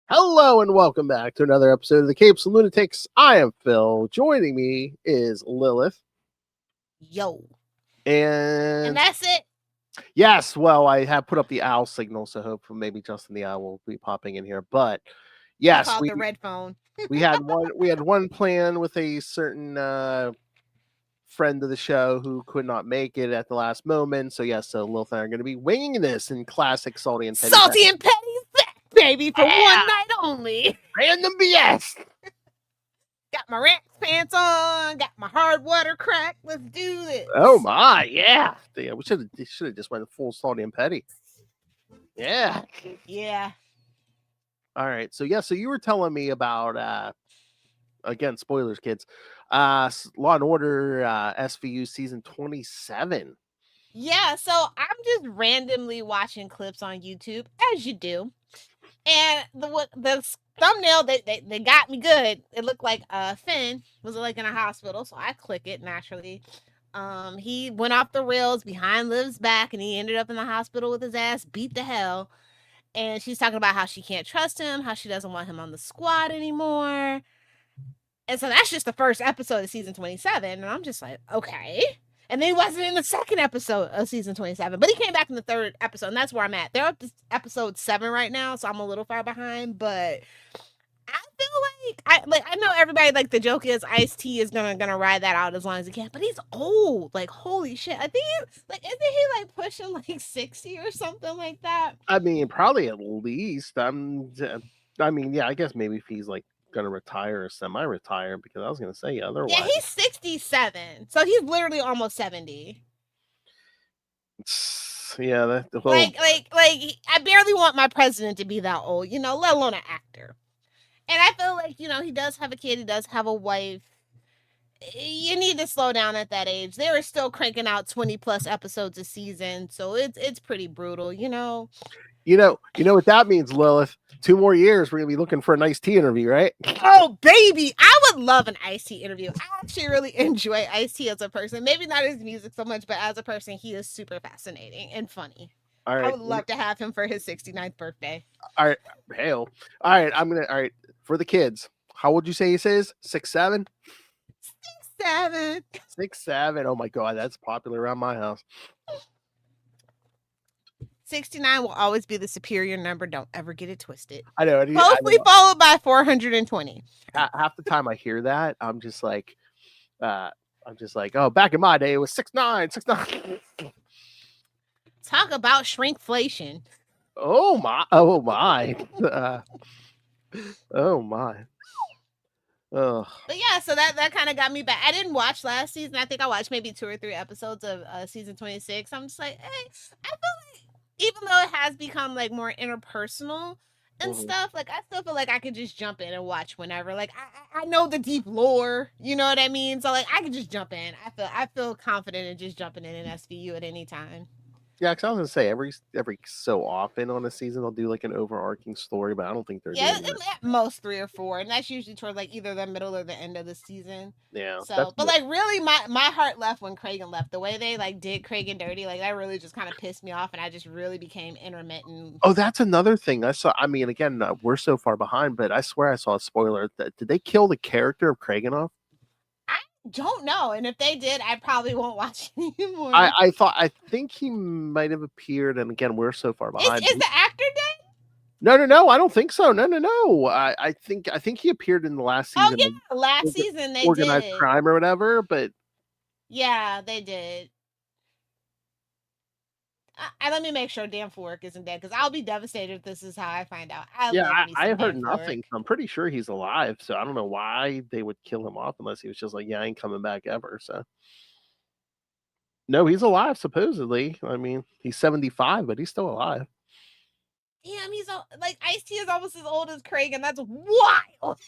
Hello and welcome back to another episode of the Capes and Lunatics. I am Phil. Joining me is Lilith. Yo. And that's it. Yes, well, I have put up the owl signal, so hopefully maybe Justin the owl will be popping in here. But yes, we the red phone. we had one plan with a certain friend of the show who could not make it at the last moment. So yes, so Lilith and I are going to be winging this in classic Salty and Petty. Salty and Petty's back, baby, for one night only. Random BS. Got my Rex pants on, got my hard water crack. Let's do this. Oh my, yeah. We should have just went full Salty and Petty. Yeah. All right. So so you were telling me about again, spoilers, kids. Law and Order SVU season 27. Yeah, so I'm just randomly watching clips on YouTube, as you do. And the thumbnail, they got me good. It looked like Finn was like in a hospital, so I click it naturally. He went off the rails behind Liv's back, and he ended up in the hospital with his ass beat to hell. And she's talking about how she can't trust him, how she doesn't want him on the squad anymore. And so that's just the first episode of season 27, and I'm just like, okay. And then he wasn't in the second episode of season 27, but he came back in the third episode, and that's where I'm at. They're up to episode 7 right now, so I'm a little far behind, but I feel like I know everybody, like, the joke is Ice-T is gonna ride that out as long as he can, but he's old. Like, holy shit. I think isn't he like pushing like 60 or something like that? I mean, probably at least. I mean, yeah, I guess maybe if he's like gonna retire or semi-retire, because I was gonna say otherwise. Yeah, he's 67, so he's literally almost 70. Yeah, that like I barely want my president to be that old, let alone an actor. And I feel like, he does have a kid, he does have a wife. You need to slow down at that age. They were still cranking out 20 plus episodes a season, so it's pretty brutal, You know what that means, Lilith? 2 more years, we're gonna be looking for an Ice-T interview, right? Oh, baby, I would love an Ice-T interview. I actually really enjoy Ice-T as a person. Maybe not his music so much, but as a person, he is super fascinating and funny. All right, I would love to have him for his 69th birthday. All right, hell. All right, for the kids. How would you say he says? 6'7"? 6'7". 6'7". Oh my god, that's popular around my house. 69 will always be the superior number. Don't ever get it twisted. I know. Closely followed by 420. Half the time I hear that, I'm just like, oh, back in my day, it was 6'9". Talk about shrinkflation. Oh my. Oh my. Oh my. Oh. But yeah, so that kind of got me back. I didn't watch last season. I think I watched maybe 2 or 3 episodes of season 26. I'm just like, hey, I feel like even though it has become like more interpersonal and stuff, like I still feel like I could just jump in and watch whenever. Like I know the deep lore, you know what I mean? So like I could just jump in. I feel confident in just jumping in SVU at any time. Yeah, because I was gonna say every so often on a season they'll do like an overarching story, but I don't think they're doing that. At most 3 or 4, and that's usually towards like either the middle or the end of the season. Yeah. So, but like really, my heart left when Kragen left. The way they like did Kragen dirty, like that really just kind of pissed me off, and I just really became intermittent. Oh, that's another thing I saw. I mean, again, we're so far behind, but I swear I saw a spoiler. Did they kill the character of Kragen off? Don't know, and if they did, I probably won't watch anymore. I think he might have appeared, and again, we're so far behind. Is the actor dead? No, I don't think so. No. I think he appeared in the last season. Oh yeah, last season they organized did crime or whatever, but yeah, they did. Let me make sure Dan Fork isn't dead because I'll be devastated if this is how I find out. I Yeah, love me I some heard Dan Fork. nothing. I'm pretty sure he's alive, so I don't know why they would kill him off unless he was just like, yeah, I ain't coming back ever. So no, he's alive supposedly. I mean, he's 75, but he's still alive. Damn, he's like Ice-T is almost as old as Craig, and that's wild.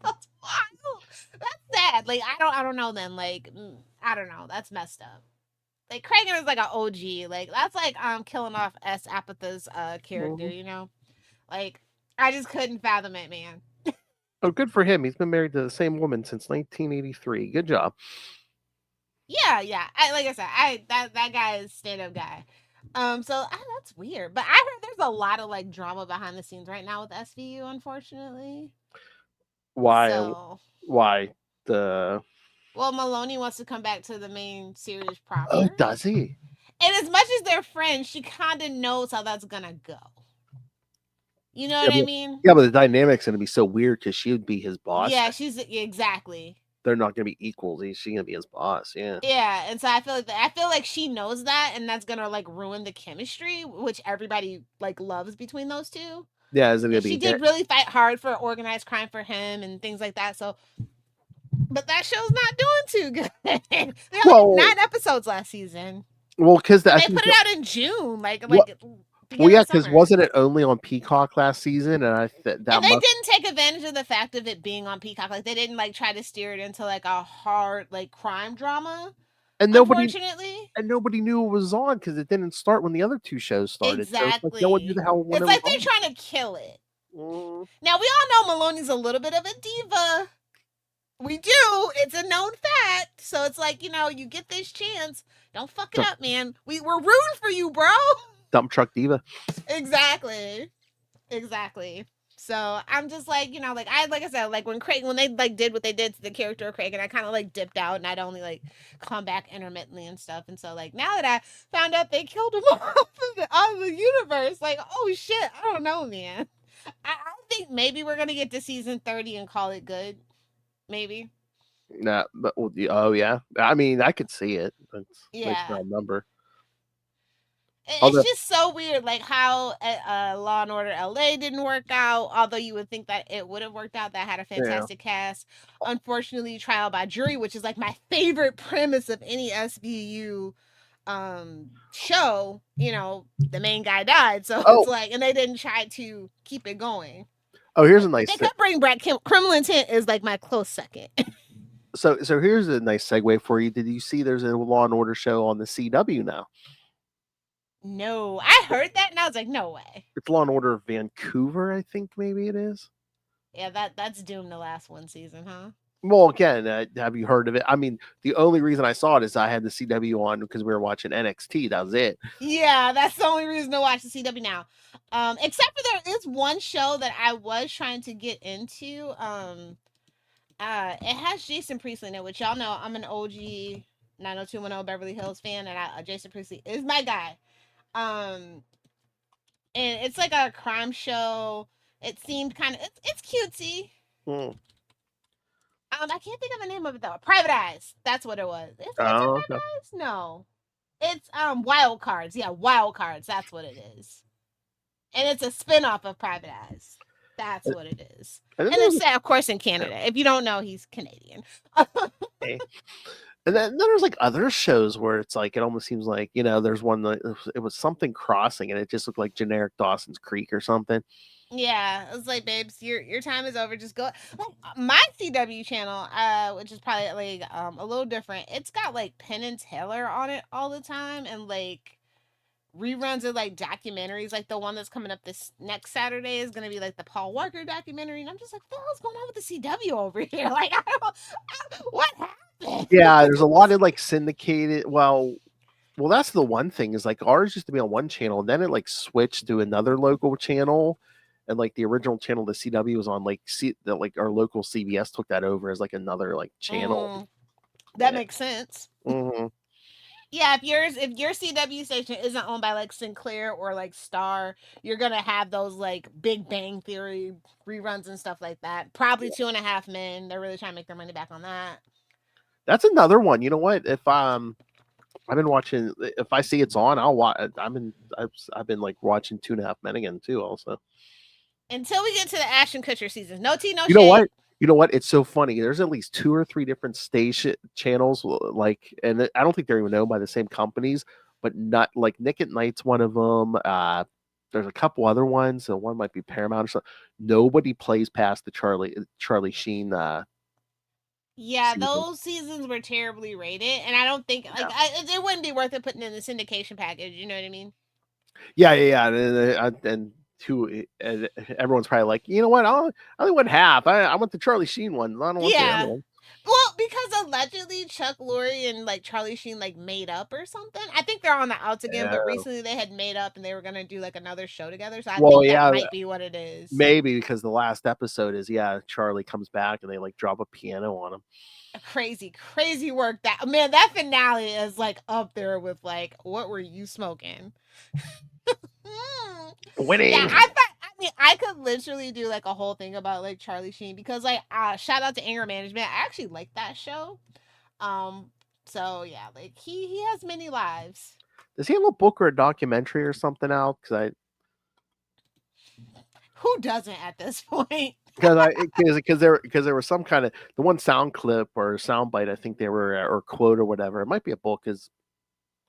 That's wild. That's sad. Like I don't know then. Like I don't know. That's messed up. Like Kragan is like an OG. Like that's like killing off S. Apatha's character, Mhm. you know? Like I just couldn't fathom it, man. Oh, good for him. He's been married to the same woman since 1983. Good job. Yeah, yeah. Like I said, that guy is stand up guy. So that's weird. But I heard there's a lot of like drama behind the scenes right now with SVU, unfortunately. Why? So Why the? well, Maloney wants to come back to the main series proper. Oh, does he? And as much as they're friends, she kind of knows how that's gonna go. You know Yeah, what I mean? yeah, but the dynamic's gonna be so weird because she would be his boss. Yeah, she's exactly. They're not gonna be equals. She's gonna be his boss. Yeah. Yeah, and so I feel like she knows that, and that's gonna like ruin the chemistry, which everybody like loves between those two. Yeah, is it gonna And be she did really fight hard for organized crime for him and things like that. So, but that show's not doing too good. They only had 9 episodes last season. Well, because they put it out in June, like well, yeah, because wasn't it only on Peacock last season? And and they didn't take advantage of the fact of it being on Peacock. Like they didn't like try to steer it into like a hard like crime drama. And unfortunately, nobody knew it was on because it didn't start when the other 2 shows started. Exactly. So it's like no one knew the hell. It's like they're trying to kill it. Now we all know Maloney's a little bit of a diva. We do. It's a known fact. So it's like, you know, you get this chance. Don't fuck it up, man. We're rooting for you, bro. Dump truck diva. Exactly. So I'm just like, you know, like I said, like when they like did what they did to the character of Craig, and I kind of like dipped out and I'd only like come back intermittently and stuff. And so like now that I found out they killed him out of the universe, like, oh shit, I don't know, man. I think maybe we're gonna get to season 30 and call it good. Maybe. Nah, but oh yeah. I mean, I could see it. That's yeah. a number. It's just so weird, like how Law and Order LA didn't work out. Although you would think that it would have worked out. That had a fantastic cast. Unfortunately, Trial by Jury, which is like my favorite premise of any SVU show. You know, the main guy died, so it's like, and they didn't try to keep it going. Oh, here's a nice. They could bring back Criminal Intent is like my close second. So here's a nice segue for you. Did you see there's a Law and Order show on the CW now? No, I heard that and I was like, no way. It's Law and Order Vancouver, I think maybe it is. Yeah, that's doomed to last 1 season, huh? Well, again, have you heard of it? I mean, the only reason I saw it is I had the CW on because we were watching NXT. That was it. Yeah, that's the only reason to watch the CW now. Except for there is one show that I was trying to get into. It has Jason Priestley in it, which y'all know I'm an OG 90210 Beverly Hills fan, and Jason Priestley is my guy. And it's like a crime show. It seemed kind of it's cutesy. I can't think of the name of it though. Private Eyes. That's what it was. Is it Private Eyes? No. It's Wild Cards. Yeah, Wild Cards. That's what it is. And it's a spinoff of Private Eyes. That's what it is. And it's set, of course, in Canada. If you don't know, he's Canadian. Okay. And then there's like other shows where it's like it almost seems like, you know, there's one that it was something crossing and it just looked like generic Dawson's Creek or something. Yeah, it was like, babes, your time is over. Just go. Like, my CW channel, which is probably like a little different. It's got like Penn and Teller on it all the time, and like reruns of like documentaries. Like the one that's coming up this next Saturday is gonna be like the Paul Walker documentary, and I'm just like, what the hell's going on with the CW over here? Like, what happened? Yeah, there's a lot of like syndicated. Well, that's the one thing is like ours used to be on one channel, and then it like switched to another local channel. And like the original channel the CW was on, like our local CBS took that over as like another like channel. That makes sense. Mm-hmm. Yeah, if your CW station isn't owned by like Sinclair or like Star, you're gonna have those like Big Bang Theory reruns and stuff like that. Probably 2.5 Men. They're really trying to make their money back on that. That's another one. You know what? If I've been watching. If I see it's on, I'll watch. I've been like watching 2.5 Men again too. Also, Until we get to the Ashton Kutcher season. No tea, no you know shade. what? You know what? It's so funny. There's at least 2 or 3 different station channels, like, and I don't think they're even owned by the same companies. But not like Nick at Night's one of them. There's a couple other ones. So one might be Paramount or something. Nobody plays past the Charlie Sheen Yeah, season. those seasons were terribly rated, and I don't think Yeah. it wouldn't be worth it putting in the syndication package. You know what I mean? Yeah. And everyone's probably like, you know what? I only went half. I went the Charlie Sheen one. I don't want the other Yeah. one. Well, because allegedly Chuck Lorre and like Charlie Sheen like made up or something. I think they're on the outs again, but Yeah. recently they had made up and they were gonna do like another show together. So I Well, think that yeah, might be what it is. maybe because the last episode is Charlie comes back and they like drop a piano on him. Crazy, crazy work. That man, that finale is like up there with like, what were you smoking? Yeah, Winning. I thought. I mean, I could literally do like a whole thing about like Charlie Sheen because like shout out to Anger Management. I actually like that show. Um, so yeah, like he has many lives. Does he have a book or a documentary or something out? Who doesn't at this point? Because there was some kind of the one sound clip or sound bite I think they were or quote or whatever. It might be a book because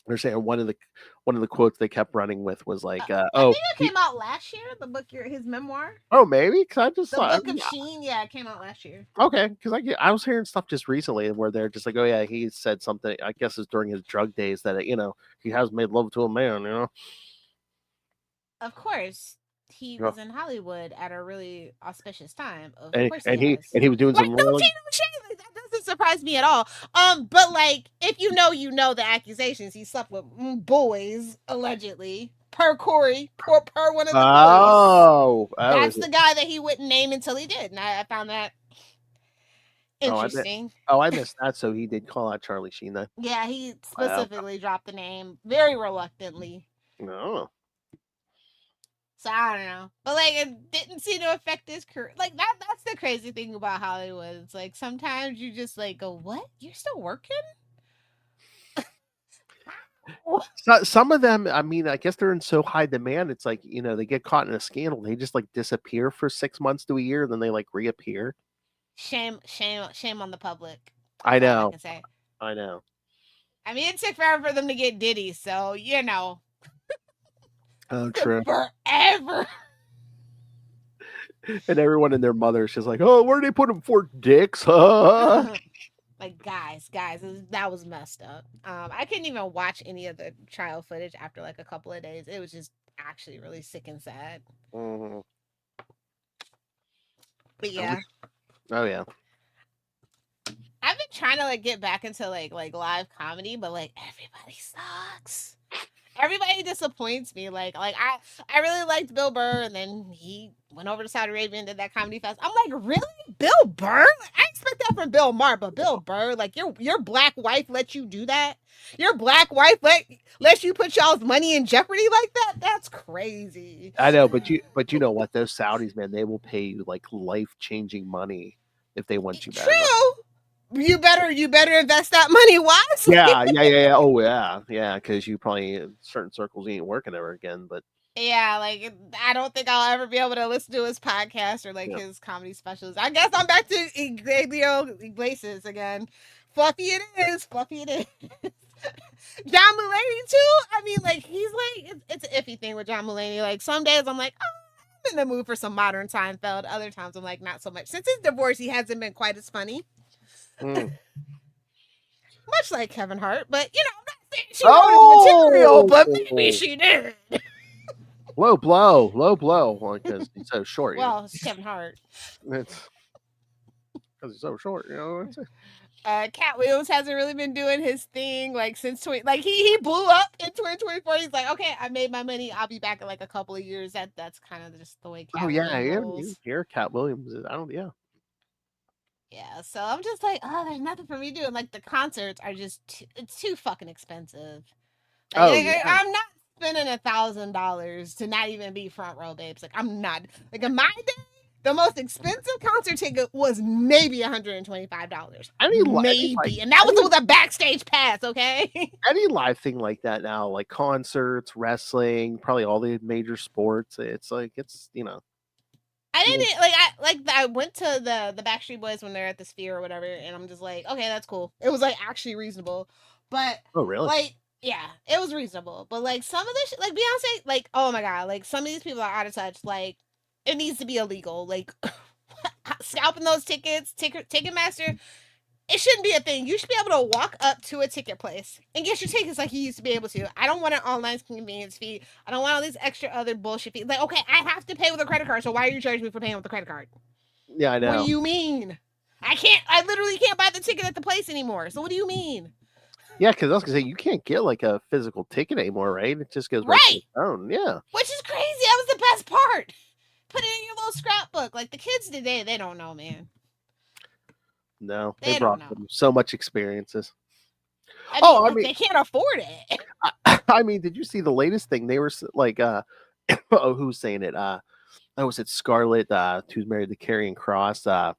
they're saying one of the quotes they kept running with was like, I think it came out last year. The book, his memoir, oh maybe because I just the saw Book of Sheen. Yeah, it came out last year. okay because I was hearing stuff just recently where they're just like, oh yeah, he said something. I guess it's during his drug days that he has made love to a man. Of course, he Yeah. was in Hollywood at a really auspicious time. Of and course, he and he has. and he was doing Like some no really tea, no shade. Like, that doesn't surprise me at all. But like, if you know the accusations. He slept with boys allegedly. Per Corey, per one of the Coreys. is That's it? the guy that he wouldn't name until he did, and I found that Oh, interesting. I missed that. So he did call out Charlie Sheen then. Yeah, he Wow. specifically dropped the name very reluctantly. No. So I don't know, but like it didn't seem to affect his career. Like that's the crazy thing about Hollywood. It's like sometimes you just like go, "What? You're still working?" So, some of them, I mean, I guess they're in so high demand. It's like they get caught in a scandal, they just like disappear for 6 months to a year, then they like reappear. Shame on the public. I That's all I know, can say. I know. I mean, it took forever for them to get Diddy, so Oh, true. forever. And everyone and their mother is just like, oh, where did they put him for dicks? Like guys, that was messed up. I couldn't even watch any of the trial footage after like a couple of days. It was just actually really sick and sad. Mhm. But yeah, Oh yeah. I've been trying to like get back into like live comedy, but like everybody sucks. Everybody disappoints me. I really liked Bill Burr, and then he went over to Saudi Arabia and did that comedy fest. I'm like, really, Bill Burr? I expect that from Bill Maher, but Bill Burr, like your black wife let you do that? Your black wife let you put y'all's money in jeopardy like that? That's crazy. I know, but you know what? Those Saudis, man, they will pay you like life-changing money if they want you bad enough. True. You better invest that money wisely. Yeah. Oh yeah. Because you probably in certain circles you ain't working ever again. But Yeah, like I don't think I'll ever be able to listen to his podcast or like yeah, his comedy specials. I guess I'm back to Iglesias again. Fluffy it is. Fluffy it is. John Mulaney too. I mean, like he's like it's an iffy thing with John Mulaney. Like some days I'm like, oh, I'm in the mood for some modern Seinfeld. Other times I'm like, not so much. Since his divorce, he hasn't been quite as funny. mm. Much like Kevin Hart, but I'm not saying she wrote his material, but maybe she did. Low blow, because he's so short. Well, it's Kevin Hart. It's because he's so short. Cat Williams hasn't really been doing his thing like since he blew up in 2024. He's like, okay, I made my money. I'll be back in like a couple of years. That's kind of just the way Oh Cat yeah, Williams you rolls. hear Cat Williams? I don't. Yeah. Yeah, so I'm just like, oh, there's nothing for me doing. Like the concerts are just it's too fucking expensive. Oh yeah. I'm not spending $1,000 to not even be front row, babes. Like I'm not. Like in my day, The most expensive concert ticket was maybe $125. Maybe. And that was with a backstage pass, okay? Any live thing like that now, like concerts, wrestling, probably all the major sports. It's like I didn't I went to the Backstreet Boys when they're at the Sphere or whatever, and I'm just like, okay, that's cool. It was like actually reasonable, but oh really? Like, yeah, it was reasonable. But like some of this, like Beyonce, like oh my god, like some of these people are out of touch. Like it needs to be illegal. Like scalping those tickets, Ticketmaster. It shouldn't be a thing. You should be able to walk up to a ticket place and get your tickets like you used to be able to. I don't want an online convenience fee. I don't want all these extra other bullshit fees. Like, okay, I have to pay with a credit card, so why are you charging me for paying with a credit card? Yeah, I know. What do you mean? I literally can't buy the ticket at the place anymore. So what do you mean? Yeah, because I was gonna say you can't get like a physical ticket anymore, right? It just goes right to your phone. Yeah, which is crazy. That was the best part. Put it in your little scrapbook. Like the kids today, they don't know, man. No, they brought them so much experiences. I mean, they can't afford it. I mean, did you see the latest thing? They were like, oh, who's saying it? Was it Scarlett, who's married to Karrion Kross?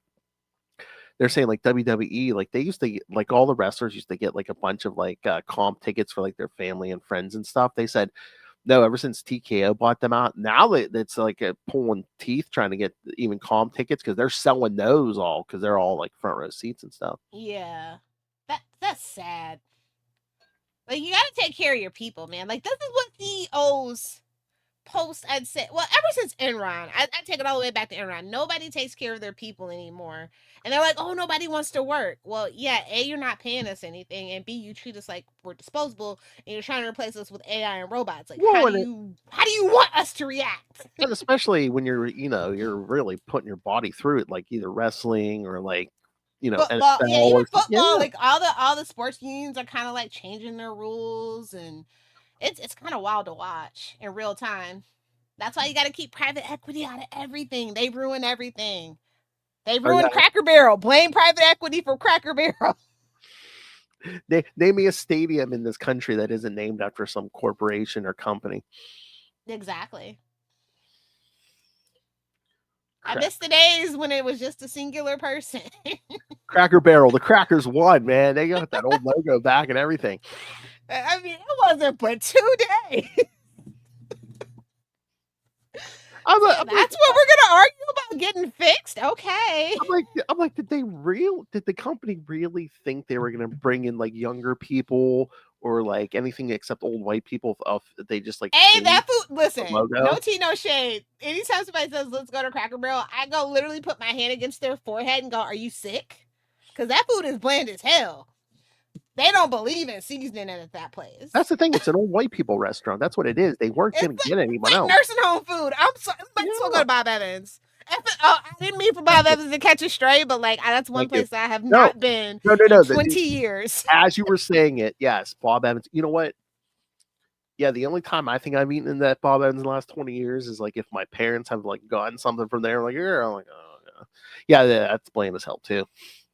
They're saying like WWE, like they used to like all the wrestlers used to get like a bunch of like comp tickets for like their family and friends and stuff. They said no, ever since TKO bought them out, now it's like pulling teeth trying to get even comp tickets because they're selling those all because they're all like front row seats and stuff. Yeah, that's sad. Like you got to take care of your people, man. Like this is what CEOs post. I'd say, well, ever since Enron, I take it all the way back to Enron. Nobody takes care of their people anymore, and they're like, oh, nobody wants to work. Well, yeah, A, you're not paying us anything, and B, you treat us like we're disposable, and you're trying to replace us with AI and robots. Like, how do you want us to react? And especially when you're really putting your body through it, like either wrestling or like football, yeah, even football. Like all the sports unions are kind of like changing their rules, and it's kind of wild to watch in real time. That's why you got to keep private equity out of everything. They ruin everything. They ruined Cracker Barrel. Blame private equity for Cracker Barrel. Name me a stadium in this country that isn't named after some corporation or company. Exactly. I miss the days when it was just a singular person. Cracker Barrel. The Crackers won, man. They got that old logo back and everything. I mean, it wasn't but 2 days. That's what we're gonna argue about getting fixed. Okay. I'm like, did the company really think they were gonna bring in like younger people or like anything except old white people? They just like, hey, that food. Listen, no tea, no shade. Anytime somebody says let's go to Cracker Barrel, I go literally put my hand against their forehead and go, "Are you sick?" Because that food is bland as hell. They don't believe in seasoning it at that place. That's the thing. It's an old white people restaurant. That's what it is. They weren't going to get anyone else. Nursing home food. I'm sorry. Let's go to Bob Evans. I didn't mean for Bob Evans to catch a stray, but like that's one place that I have not been in 20 years. As you were saying it, yes, Bob Evans. You know what? Yeah, the only time I think I've eaten in that Bob Evans in the last 20 years is like if my parents have like gotten something from there, like, I'm like, oh yeah, that's bland as hell too.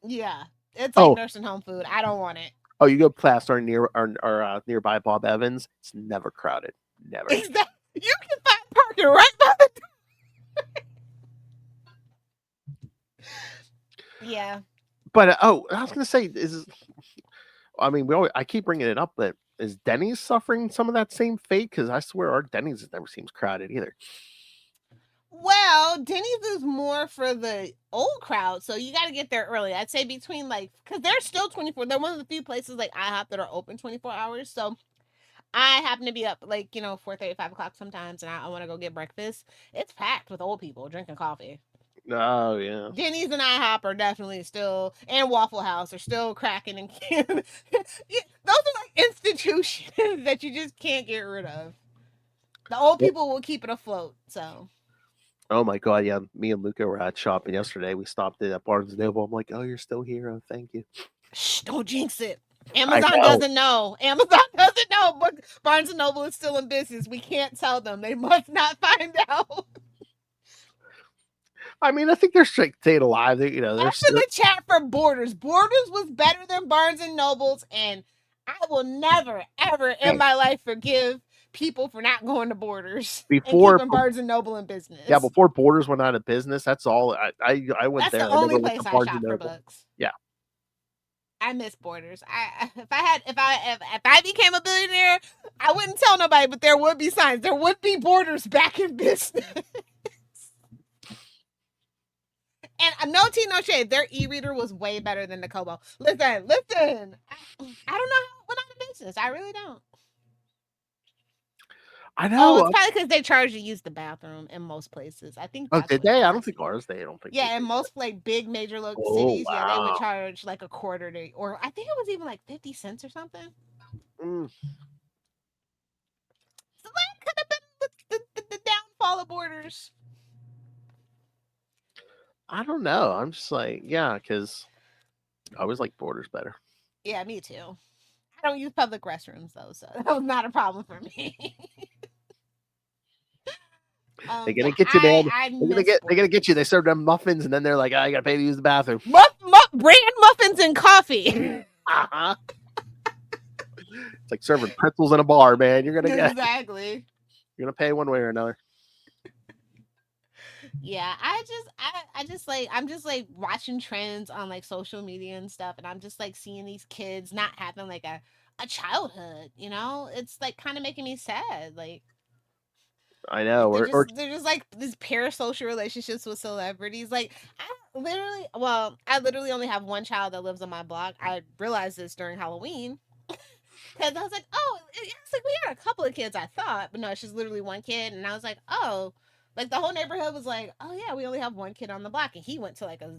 Yeah, it's like nursing home food. I don't want it. Oh, you go past our nearby Bob Evans. It's never crowded. Never. Exactly. You can find parking right by the door. Yeah. But I was gonna say I mean, I keep bringing it up, but is Denny's suffering some of that same fate? Because I swear our Denny's never seems crowded either. Well, Denny's is more for the old crowd, so you got to get there early. I'd say between because they're still 24. They're one of the few places like IHOP that are open 24 hours. So I happen to be up 4:30, 5 o'clock sometimes, and I want to go get breakfast. It's packed with old people drinking coffee. Oh yeah. Denny's and IHOP are definitely still, and Waffle House are still cracking and those are like institutions that you just can't get rid of. The old people will keep it afloat. So. Oh my god, yeah. Me and Luca were out shopping yesterday. We stopped at Barnes & Noble. I'm like, oh, you're still here. Oh, thank you. Shh, don't jinx it. Amazon doesn't know. Amazon doesn't know, but Barnes & Noble is still in business. We can't tell them. They must not find out. I mean, I think they're staying alive. They're in the chat for Borders. Borders was better than Barnes & Noble's, and I will never, ever in my life forgive people for not going to Borders and Before, keeping Barnes and Noble in business. before Borders went out of business, that's all. I went That's there. the I never only went to place I Barnes and shop for Noble. books. Yeah. I miss Borders. If I became a billionaire, I wouldn't tell nobody, but there would be signs. There would be Borders back in business. And no tea, no shade. Their e-reader was way better than the Kobo. Listen. I don't know how it went out of business. I really don't. I Oh, know. it's probably because they charge you to use the bathroom in most places. I think Oh, that's did what it they? I don't was. think ours. They don't think they Yeah, in did. most like big major Oh cities, yeah, they would wow. charge like a quarter to, or I think it was even like 50 cents or something. Mm, So that could have been the downfall of Borders. I don't know. I'm just like, yeah, because I always like Borders better. Yeah, me too. I don't use public restrooms though, so that was not a problem for me. They're Yeah, gonna get you, man. I They're gonna miss get. They're gonna Borders. get you. They serve them muffins, and then they're like, I gotta pay to use the bathroom. Brand muffins and coffee. Uh-huh. It's like serving pretzels in a bar, man. You're gonna get. Exactly. You're gonna pay one way or another. Yeah, I just like I'm just like watching trends on like social media and stuff, and I'm just like seeing these kids not having like a childhood, you know? It's like kind of making me sad. I know. Or They're just like these parasocial relationships with celebrities. Like I literally only have one child that lives on my block. I realized this during Halloween. Because I was like, oh, it's like we had a couple of kids, I thought, but no, it's just literally one kid. And I was like, oh, like the whole neighborhood was like, oh yeah, we only have one kid on the block, and he went to like a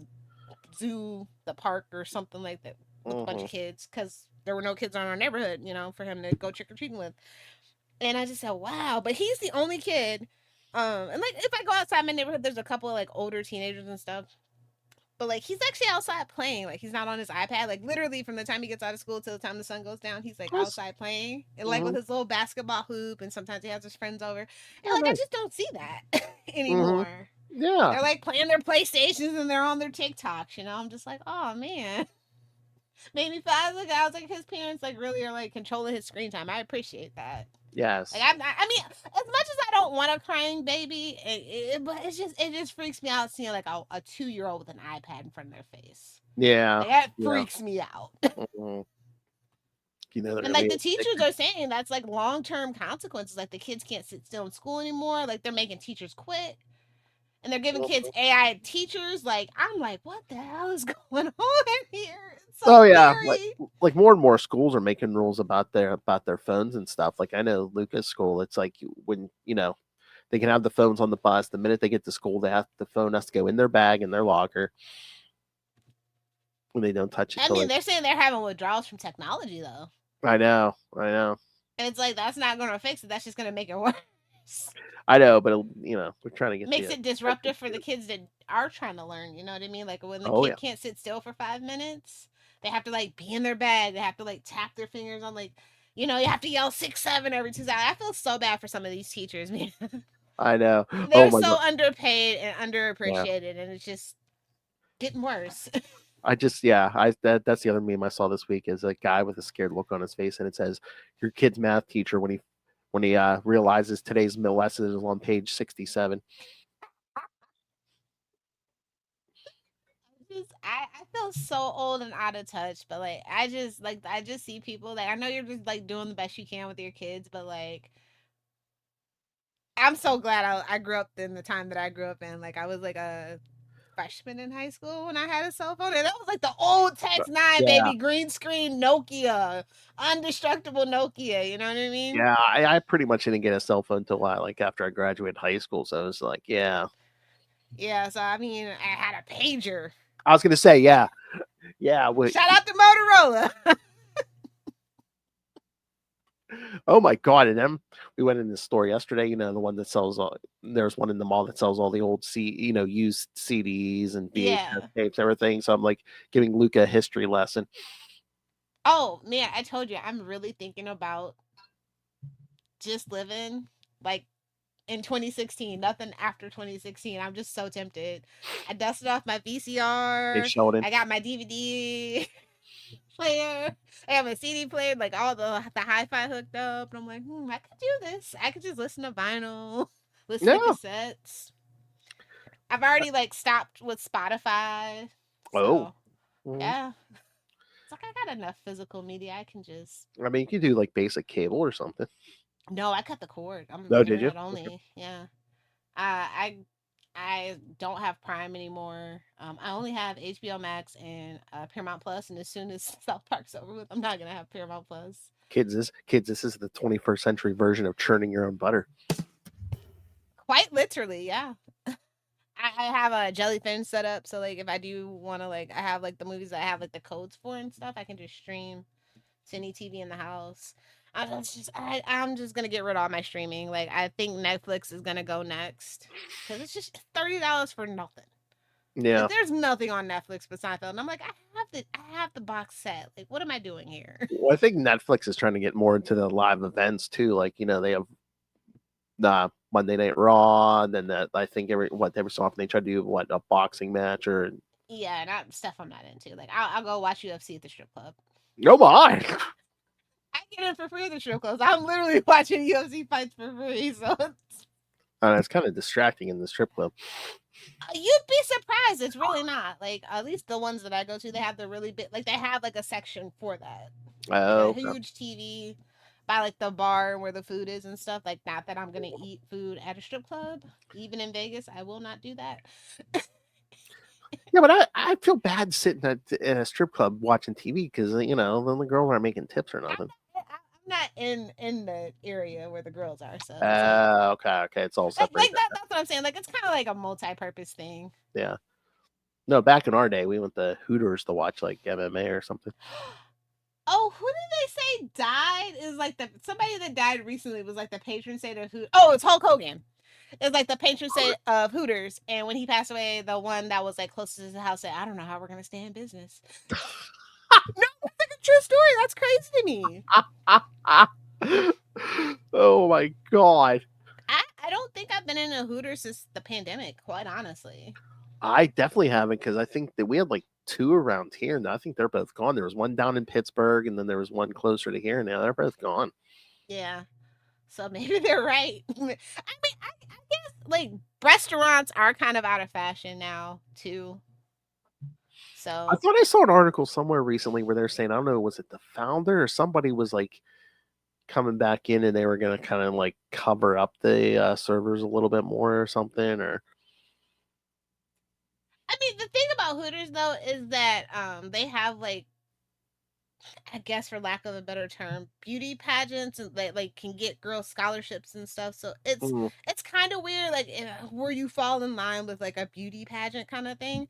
zoo, the park, or something like that with a bunch of kids because there were no kids on our neighborhood, you know, for him to go trick or treating with. And I just said, wow, but he's the only kid. And like if I go outside my neighborhood, there's a couple of like older teenagers and stuff. But like he's actually outside playing. Like he's not on his iPad. Like literally from the time he gets out of school till the time the sun goes down, he's like that's, outside playing and like with mm-hmm. his little basketball hoop. And sometimes he has his friends over. And Yeah, like I nice. just don't see that Mm-hmm. anymore. Yeah, They're like playing their PlayStations and they're on their TikToks. You know, I'm just like, oh man. Made me feel I was like his parents like really are like controlling his screen time. I appreciate that. Like yes, I mean, as much as I don't want a crying baby, but it just freaks me out seeing like a 2-year-old with an iPad in front of their face. yeah, Like that yeah. freaks me out. Mm-hmm. You know they're And gonna like be the teachers are saying that's like long term consequences. Like the kids can't sit still in school anymore. Like they're making teachers quit. And they're giving kids addicted. AI teachers. Like I'm like, what the hell is going on here? It's so Oh yeah, scary. like more and more schools are making rules about their phones and stuff. Like I know Lucas School, it's like when they can have the phones on the bus. The minute they get to school, the phone has to go in their bag in their locker, and they don't touch it I till mean, they. they're saying they're having withdrawals from technology though. I know, I know, And it's like that's not gonna fix it. That's just gonna make it worse. I know, but we're trying to get Makes the it disruptive for the kids that are trying to learn. You know what I mean? Like when the Oh kid yeah, can't sit still for 5 minutes, they have to like be in their bag. They have to like tap their fingers on like, you know, you have to yell 6-7 every 2 seconds. I feel so bad for some of these teachers, man. I know. Oh They're my so god, underpaid and yeah. underappreciated, and it's just getting worse. I just that's the other meme I saw this week is a guy with a scared look on his face, and it says your kid's math teacher when he realizes today's mill lesson is on page 67. I feel so old and out of touch, but I just see people like I know you're just like doing the best you can with your kids, but like I'm so glad I grew up in the time that I grew up in. Like I was like a freshman in high school when I had a cell phone, and that was like the old Text 9, Yeah, baby, green screen Nokia, indestructible Nokia. You know what I mean? yeah. I pretty much didn't get a cell phone until like after I graduated high school. So I was like, yeah. Yeah. So I mean, I had a pager. I was gonna say, yeah, yeah. Shout out to Motorola. Oh my god! And then we went in the store yesterday. The one that sells all. There's one in the mall that sells all the old used CDs and VHS Yeah. tapes, everything. So I'm like giving Luca a history lesson. Oh man, I told you I'm really thinking about just living like in 2016, nothing after 2016. I'm just so tempted. I dusted off my Hey VCR. Sheldon, I got my DVD. player. I have a CD player, like all the hi-fi hooked up, and I'm like, I could do this. I could just listen to vinyl, listen to Yeah. cassettes. I've already like stopped with Spotify, Oh. so Mhm. yeah. It's like I got enough physical media. I can just I mean, you could do like basic cable or something. no. I cut the cord. I'm No, did you? internet only. Yeah. I don't have Prime anymore. I only have HBO Max and Paramount Plus, and as soon as South Park's over with, I'm not gonna have Paramount Plus. Kids, this is the 21st century version of churning your own butter. Quite literally, yeah. I have a jellyfin set up, so like if I do want to like, I have like the movies I have like the codes for and stuff. I can just stream to any TV in the house. I'm just gonna get rid of all my streaming. Like I think Netflix is gonna go next because it's just $30 for nothing. Yeah. There's nothing on Netflix but Seinfeld, and I'm like, I have the box set. Like, what am I doing here? Well, I think Netflix is trying to get more into the live events too. Like, they have Monday Night Raw, and then that I think every so often they try to do a boxing match or Yeah, not stuff I'm not into. Like, I'll go watch UFC at the strip club. no my. I get in for free at the strip clubs. I'm literally watching UFC fights for free, so It's kind of distracting in the strip club. you'd be surprised. It's really not. Like, at least the ones that I go to, they have the really big, like, they have like a section for that, like a Oh, okay. huge TV by like the bar where the food is and stuff. Like, not that I'm gonna eat food at a strip club, even in Vegas. I will not do that. Yeah, but I feel bad sitting in a strip club watching TV because then the girls aren't making tips or nothing. I'm not in the area where the girls are, so it's like Okay, it's all like, separated. like that. That's what I'm saying. Like, it's kind of like a multi-purpose thing. Yeah. No, back in our day, we went to Hooters to watch like MMA or something. Oh, who did they say died? Is like the somebody that died recently was like the patron saint of Hooters. Oh, it's Hulk Hogan. It's like the patron saint of Hooters, and when he passed away, the one that was like closest to the house said, "I don't know how we're gonna stay in business." No, that's like a true story. That's crazy to me. Oh my god. I don't think I've been in a Hooters since the pandemic. Quite honestly. I definitely haven't because I think that we had like two around here, and I think they're both gone. There was one down in Pittsburgh, and then there was one closer to here. Now they're both gone. Yeah. So maybe they're right. I mean, I guess like restaurants are kind of out of fashion now too. I So thought I saw an article somewhere recently where they're saying, I don't know, was it the founder or somebody was like coming back in and they were going to kind of like cover up the servers a little bit more or something, or I mean, the thing about Hooters though is that they have like, I guess for lack of a better term, beauty pageants, and they like can get girls scholarships and stuff. So mm, it's kind of weird, like where you fall in line with like a beauty pageant kind of thing.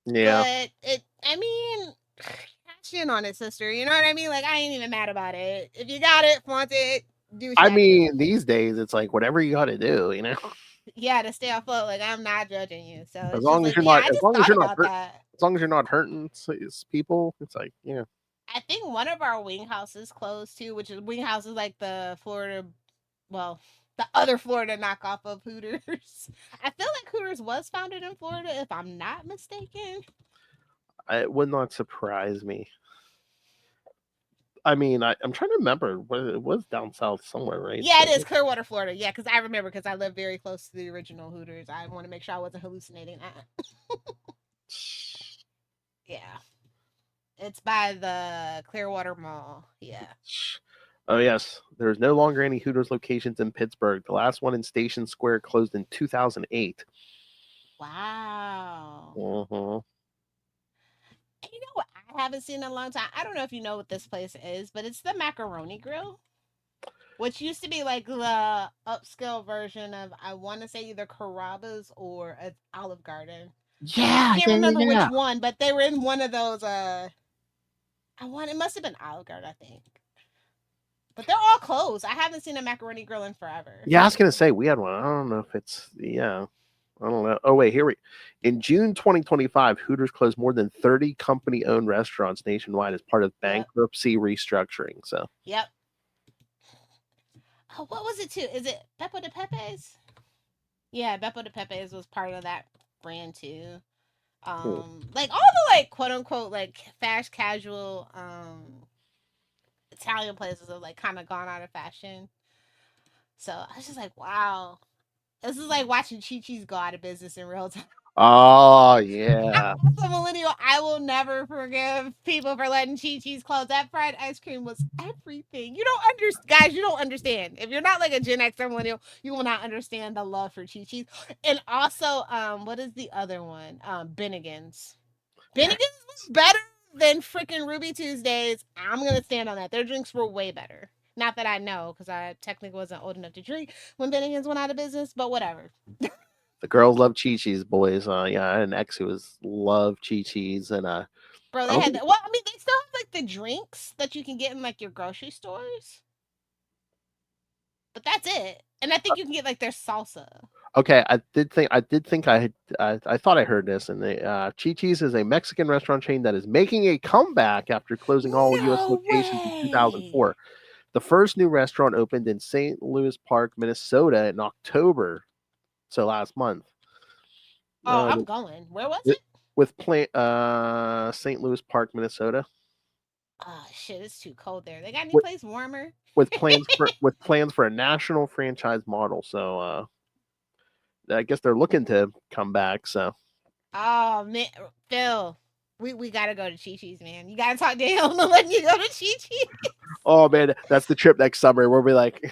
yeah. But I mean, cash in on it, sister. You know what I mean? Like I ain't even mad about it. If you got it, flaunt it, do what you I gotta do. mean, these days it's like whatever you got to do. Yeah, to stay afloat. Like I'm not judging you. So As it's just long as like, you're yeah, not, I as just long as thought you're not about hurt, that. as long as you're not hurting people, it's like, I think one of our wing houses closed too, which is wing house is like the Florida, well, the other Florida knockoff of Hooters. I feel like Hooters was founded in Florida, if I'm not mistaken. it would not surprise me. I mean, I'm trying to remember what it was down south somewhere, right? Yeah, So, it is Clearwater, Florida. Yeah, because I remember because I live very close to the original Hooters. I want to make sure I wasn't hallucinating. Yeah, it's by the Clearwater Mall. Yeah. oh yes, there's no longer any Hooters locations in Pittsburgh. The last one in Station Square closed in 2008. Wow. Uh-huh. You know what I haven't seen in a long time? I don't know if you know what this place is, but it's the Macaroni Grill, which used to be like the upscale version of, I want to say, either Carrabba's or Olive Garden. I Yeah, can't yeah, yeah, remember yeah. which one, but they were in one of those. It must have been Olive Garden, I think. But they're all closed. I haven't seen a Macaroni Grill in forever. Yeah, I was gonna say we had one. I don't know if it's yeah. I don't know. Oh wait, here we. In June 2025, Hooters closed more than 30 company-owned restaurants nationwide as part of Yep. bankruptcy restructuring. So Yep. Oh, what was it too? Is it Beppo de Pepe's? Yeah, Beppo de Pepe's was part of that brand too. Hmm. Like all the like quote unquote like fast casual Italian places have like kind of gone out of fashion. So I was just like, wow, this is like watching Chi Chi's go out of business in real time. Oh yeah. As a millennial, I will never forgive people for letting Chi Chi's close. That fried ice cream was everything. You don't understand, guys. You don't understand. If you're not like a Gen X or millennial, you will not understand the love for Chi Chi's. And also, what is the other one? Bennigan's. Bennigan's was better than freaking Ruby Tuesdays. I'm gonna stand on that. Their drinks were way better. Not that I know, because I technically wasn't old enough to drink when Bennigan's went out of business. But whatever. The girls love Chi Chi's, boys. Yeah, I had an ex who was love Chi Chi's, and Bro, I they don't had think. that. Well, I mean, they still have like the drinks that you can get in like your grocery stores, but that's it. And I think you can get like their salsa. Okay, I did think I thought I heard this, and the Chi Chi's is a Mexican restaurant chain that is making a comeback after closing all U.S. No locations in way. 2004. The first new restaurant opened in St. Louis Park, Minnesota, in October, so last month. Oh, Uh, I'm going. Where was with it? St. Louis Park, Minnesota, Oh shit, it's too cold there. They got any with place warmer? with plans for a national franchise model. So I guess they're looking to come back. So Oh man, Phil, we gotta go to Chi Chi's, man. You gotta talk to him and let you go to Chi Chi. oh man, that's the trip next summer. We'll be like,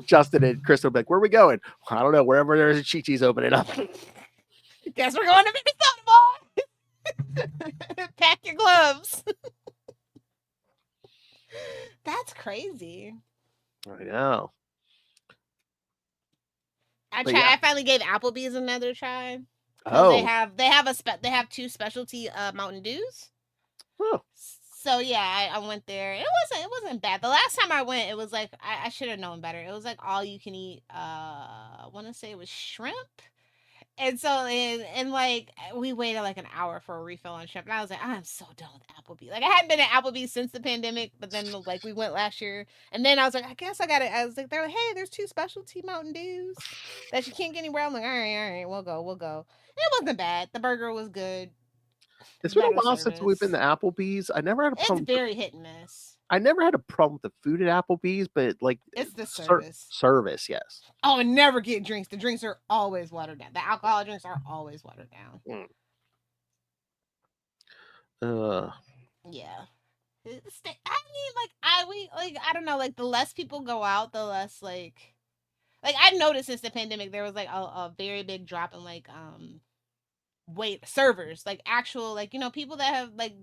Justin and Chris will be like, where are we going? I don't know. Wherever there's a Chi Chi's opening up. Guess we're going to Minnesota, boy. Pack your gloves. That's crazy. I know. I But try. yeah. I finally gave Applebee's another try because Oh. they have two specialty Mountain Dews. Oh. So yeah, I went there. It wasn't bad. The last time I went, it was like I should have known better. It was like all you can eat. I want to say it was shrimp. And so and like we waited like an hour for a refill on shrimp, and I was like, I'm so done with Applebee's. Like I hadn't been at Applebee's since the pandemic, but then like we went last year, and then I was like, I guess I got it. I was like, they're like, hey, there's two specialty Mountain Dews that you can't get anywhere. I'm like, all right, we'll go, we'll go. It wasn't bad. The burger was good, It's been a better while since we've been to service. Applebee's. I never had a It's problem. very hit and miss. I never had a problem with the food at Applebee's, but like It's the service. service, yes. Oh, and never get drinks. The drinks are always watered down. The alcohol drinks are always watered down. Mm. Uh, Yeah. I mean, like I don't know, like the less people go out, the less like I noticed since the pandemic there was like a very big drop in like wait servers, like actual like people that have like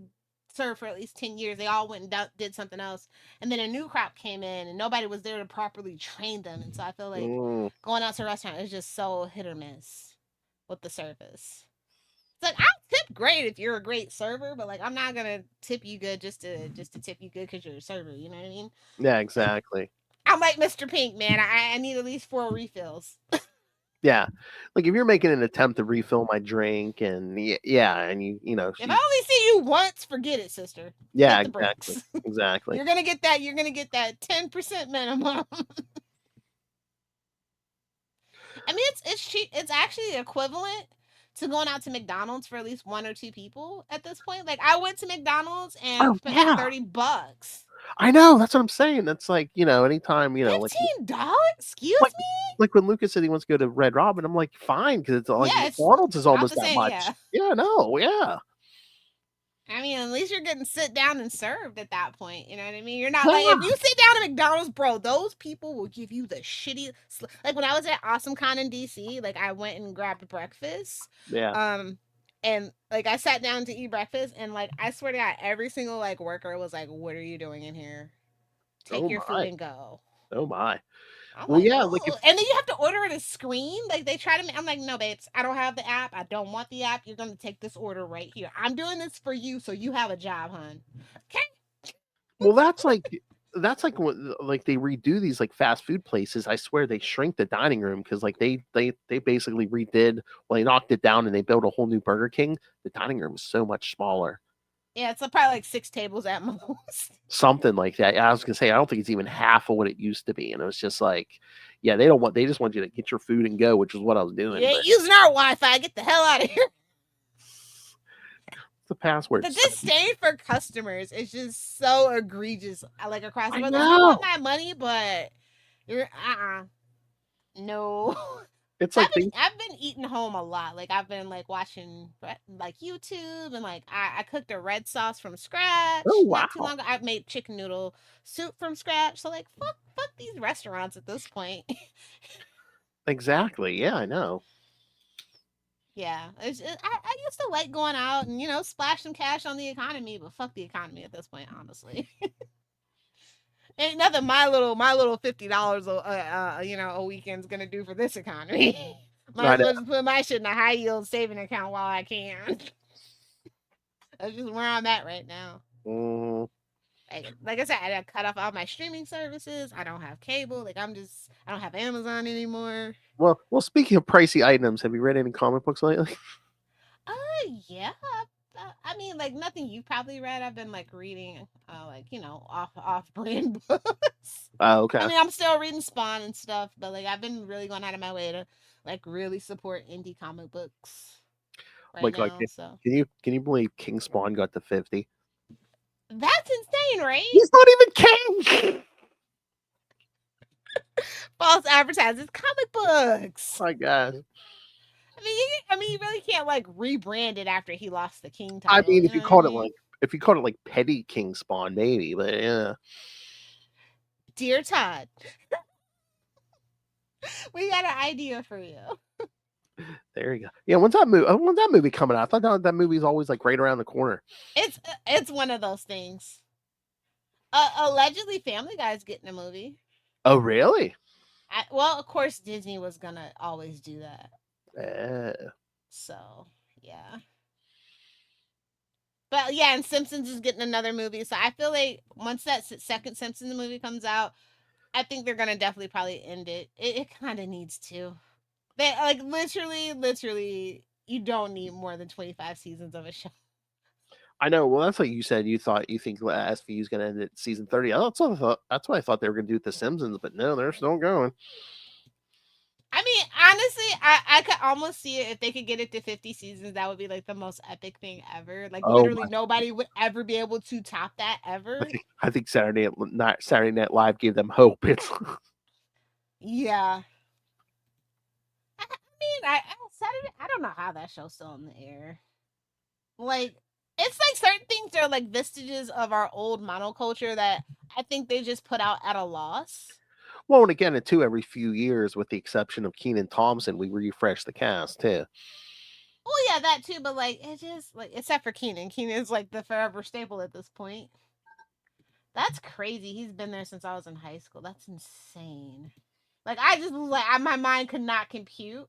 served for at least 10 years. They all went and did something else, and then a new crop came in, and nobody was there to properly train them. And so I feel like mm. going out to a restaurant is just so hit or miss with the service. It's like I'll tip great if you're a great server, but like I'm not gonna tip you good just to tip you good because you're a server. You know what I mean? Yeah, Like exactly. I'm like Mr. Pink, man. I need at least 4 refills. Yeah, like if you're making an attempt to refill my drink, and yeah, and If I only see you once, forget it, sister. yeah, Hit the exactly, brakes. exactly. You're gonna get that. You're gonna get that 10% minimum. I mean, it's cheap. It's actually equivalent to going out to McDonald's for at least one or two people at this point. Like I went to McDonald's and Oh spent like yeah, $30. I know. That's what I'm saying. That's like anytime $15? like Excuse me? like when Lucas said he wants to go to Red Robin, I'm like fine because it's like Yeah, it's McDonald's is about almost the that same. much. Yeah. Yeah, no, yeah, I mean, at least you're getting sit down and served at that point. You know what I mean? You're not like yeah, if you sit down at McDonald's, bro. Those people will give you the shitty. Like when I was at AwesomeCon in DC, like I went and grabbed breakfast, yeah. um, and like I sat down to eat breakfast, and like I swear to God, every single like worker was like, "What are you doing in here? Take Oh your food my, and go." oh my. I'm Well, like, yeah, like if oh, and then you have to order it a screen. Like they try to. I'm like, no, babes, I don't have the app. I don't want the app. You're gonna take this order right here. I'm doing this for you, so you have a job, hon. Okay. well, that's like what like they redo these like fast food places. I swear they shrink the dining room because like they basically redid. Well, they knocked it down and they built a whole new Burger King. The dining room is so much smaller. Yeah, it's probably like 6 tables at most. Something like that. I was gonna say I don't think it's even half of what it used to be, and it was just like, yeah, they just want you to get your food and go, which is what I was You doing. ain't But using our Wi-Fi. Get the hell out of here. the password. The disdain for customers is just so egregious, like across the I board. Like, you want know. my money, but you're no. It's So like they. I've been eating home a lot. Like I've been like watching like YouTube and like I cooked a red sauce from Oh scratch not too wow. long ago. I've made chicken noodle soup from scratch. So like fuck these restaurants at this point. Exactly. Yeah, I know. Yeah, I used to like going out and splash some cash on the economy, but fuck the economy at this point, honestly. Ain't nothing my little $50 a weekend's gonna do for this economy. Might I as know. well just put my shit in a high yield saving account while I can. That's just where I'm at right now. Mhm. Like I said, I cut off all my streaming services. I don't have cable. I don't have Amazon anymore. Well. Speaking of pricey items, have you read any comic books lately? Yeah. I mean, like nothing you've probably read. I've been like reading, like off brand books. Oh, I okay. mean, I'm still reading Spawn and stuff, but like I've been really going out of my way to like really support indie comic books right Like, now. So can you believe King Spawn got to 50? that's insane, right? He's not even king. False advertising, comic books. My God. I mean, you really can't like rebrand it after he lost the king I title. mean, You know what I mean? if you called it like petty King Spawn, maybe, but yeah. Dear Todd, we got an idea for you. There you go. Yeah, when's that movie coming out? I thought that movie's always like right around the corner. It's one of those things. Allegedly, Family Guy's getting a movie. Oh, really? Well, of course, Disney was gonna always do that. Uh, So yeah. But yeah, and Simpsons is getting another movie. So I feel like once that second Simpsons movie comes out, I think they're gonna definitely probably end it. It kind of needs to. They like literally, you don't need more than 25 seasons of a show. I know. Well, that's what you said. You think SVU is going to end at season 30. That's what I thought they were going to do with the Simpsons, but no, they're still going. I mean, honestly, I could almost see it if they could get it to 50 seasons. That would be like the most epic thing ever. Like Oh literally, my! nobody would ever be able to top that ever. I think Saturday Night Live gave them hope. It's Yeah. I mean, Saturday. I don't know how that show's still in the air. Like, it's like certain things are like vestiges of our old monoculture that I think they just put out at a loss. well, and again, too, every few years, with the exception of Keenan Thompson, we refresh the cast too. Oh yeah, that too. But like, it just like except for Keenan. Keenan's like the forever staple at this point. That's crazy. He's been there since I was in high school. That's insane. Like I just like my mind could not compute.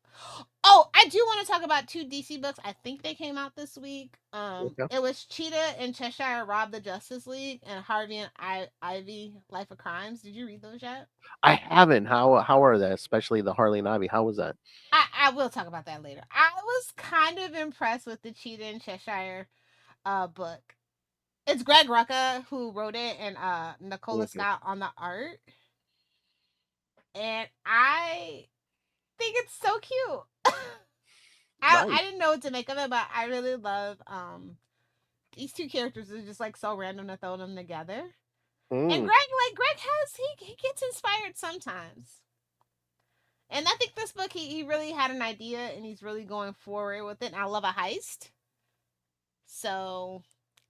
Oh, I do want to talk about two DC books. I think they came out this week. Okay. It was Cheetah and Cheshire Rob the Justice League and Harvey and Ivy Life of Crimes. Did you read those yet? I haven't. How are they? Especially the Harley and Ivy. How was that? I will talk about that later. I was kind of impressed with the Cheetah and Cheshire book. It's Greg Rucka who wrote it and Nicola Okay. Scott on the art. And I think it's so cute. I Nice. didn't know what to make of it, but I really love these two characters are just like so random to throw them together. And Mm. Greg has he gets inspired sometimes. And I think this book he really had an idea and he's really going forward with it. And I love a heist. So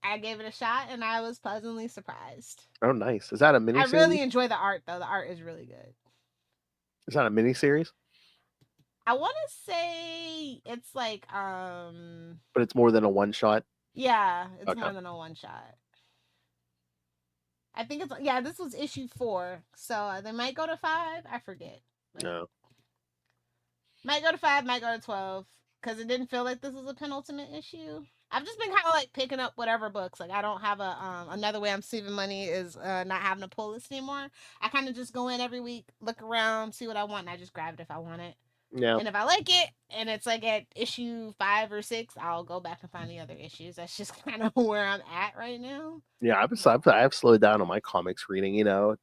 I gave it a shot and I was pleasantly surprised. Oh, nice. Is that a I miniseries? really enjoy the art though. The art is really good. Is that a miniseries? I want to say it's like But it's more than a one shot. yeah, it's Okay. more than a one shot. I think it's yeah. This was issue 4, so they might go to 5. I forget. No. Might go to 5, might go to 12, because it didn't feel like this was a penultimate issue. I've just been kind of like picking up whatever books. Like I don't have a another way I'm saving money is not having a pull list anymore. I kind of just go in every week, look around, see what I want, and I just grab it if I want it. Yeah. And if I like it, and it's like at issue 5 or 6, I'll go back and find the other issues. That's just kind of where I'm at right now. Yeah. I've slowed down on my comics reading. I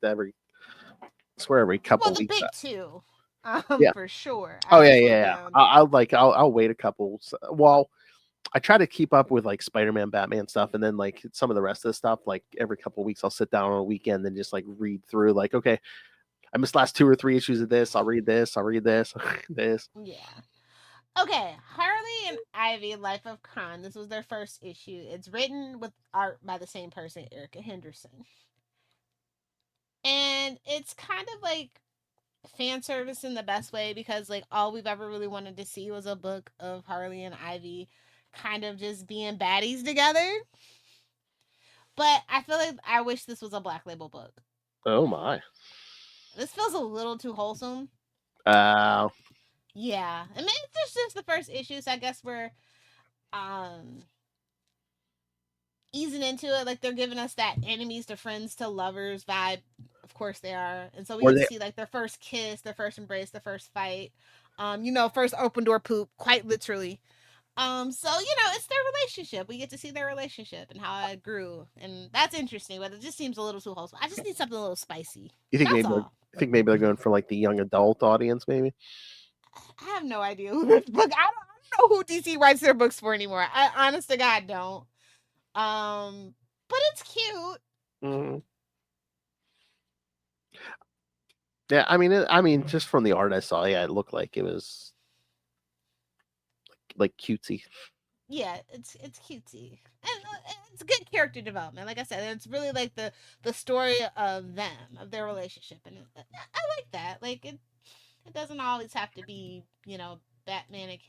swear every Well, couple the weeks. big two, Yeah. for sure. Oh I've yeah, slowed yeah, yeah. down. I'll wait a couple. Well, I try to keep up with like Spider-Man, Batman stuff, and then like some of the rest of the stuff. Like every couple of weeks, I'll sit down on a weekend and just like read through. Like, okay, I missed last 2 or 3 issues of this. I'll read this. I'll read this. this. Yeah. Okay, Harley and Ivy, Life of Crime. This was their first issue. It's written with art by the same person, Erica Henderson. And it's kind of like fan service in the best way because like all we've ever really wanted to see was a book of Harley and Ivy kind of just being baddies together. But I feel like I wish this was a Black Label book. Oh my. This feels a little too wholesome. Uh, Yeah. I mean, it's just the first issue, so I guess we're um easing into it. Like they're giving us that enemies to friends to lovers vibe. Of course they are. And so we or get to they see like their first kiss, their first embrace, their first fight. First open door poop, quite literally. It's their relationship. We get to see their relationship and how it grew. And that's interesting, but it just seems a little too wholesome. I just need something a little spicy. you think That's maybe all. you think maybe they're going for like the young adult audience, maybe? I have no idea who this book. I don't know who DC writes their books for anymore. I honest to God don't. But it's cute. Mm-hmm. Yeah, I mean, just from the art I saw, yeah, it looked like it was like cutesy. Yeah, it's cutesy and it's good character development. Like I said, it's really like the story of them, of their relationship, and I like that. Like it doesn't always have to be Batman and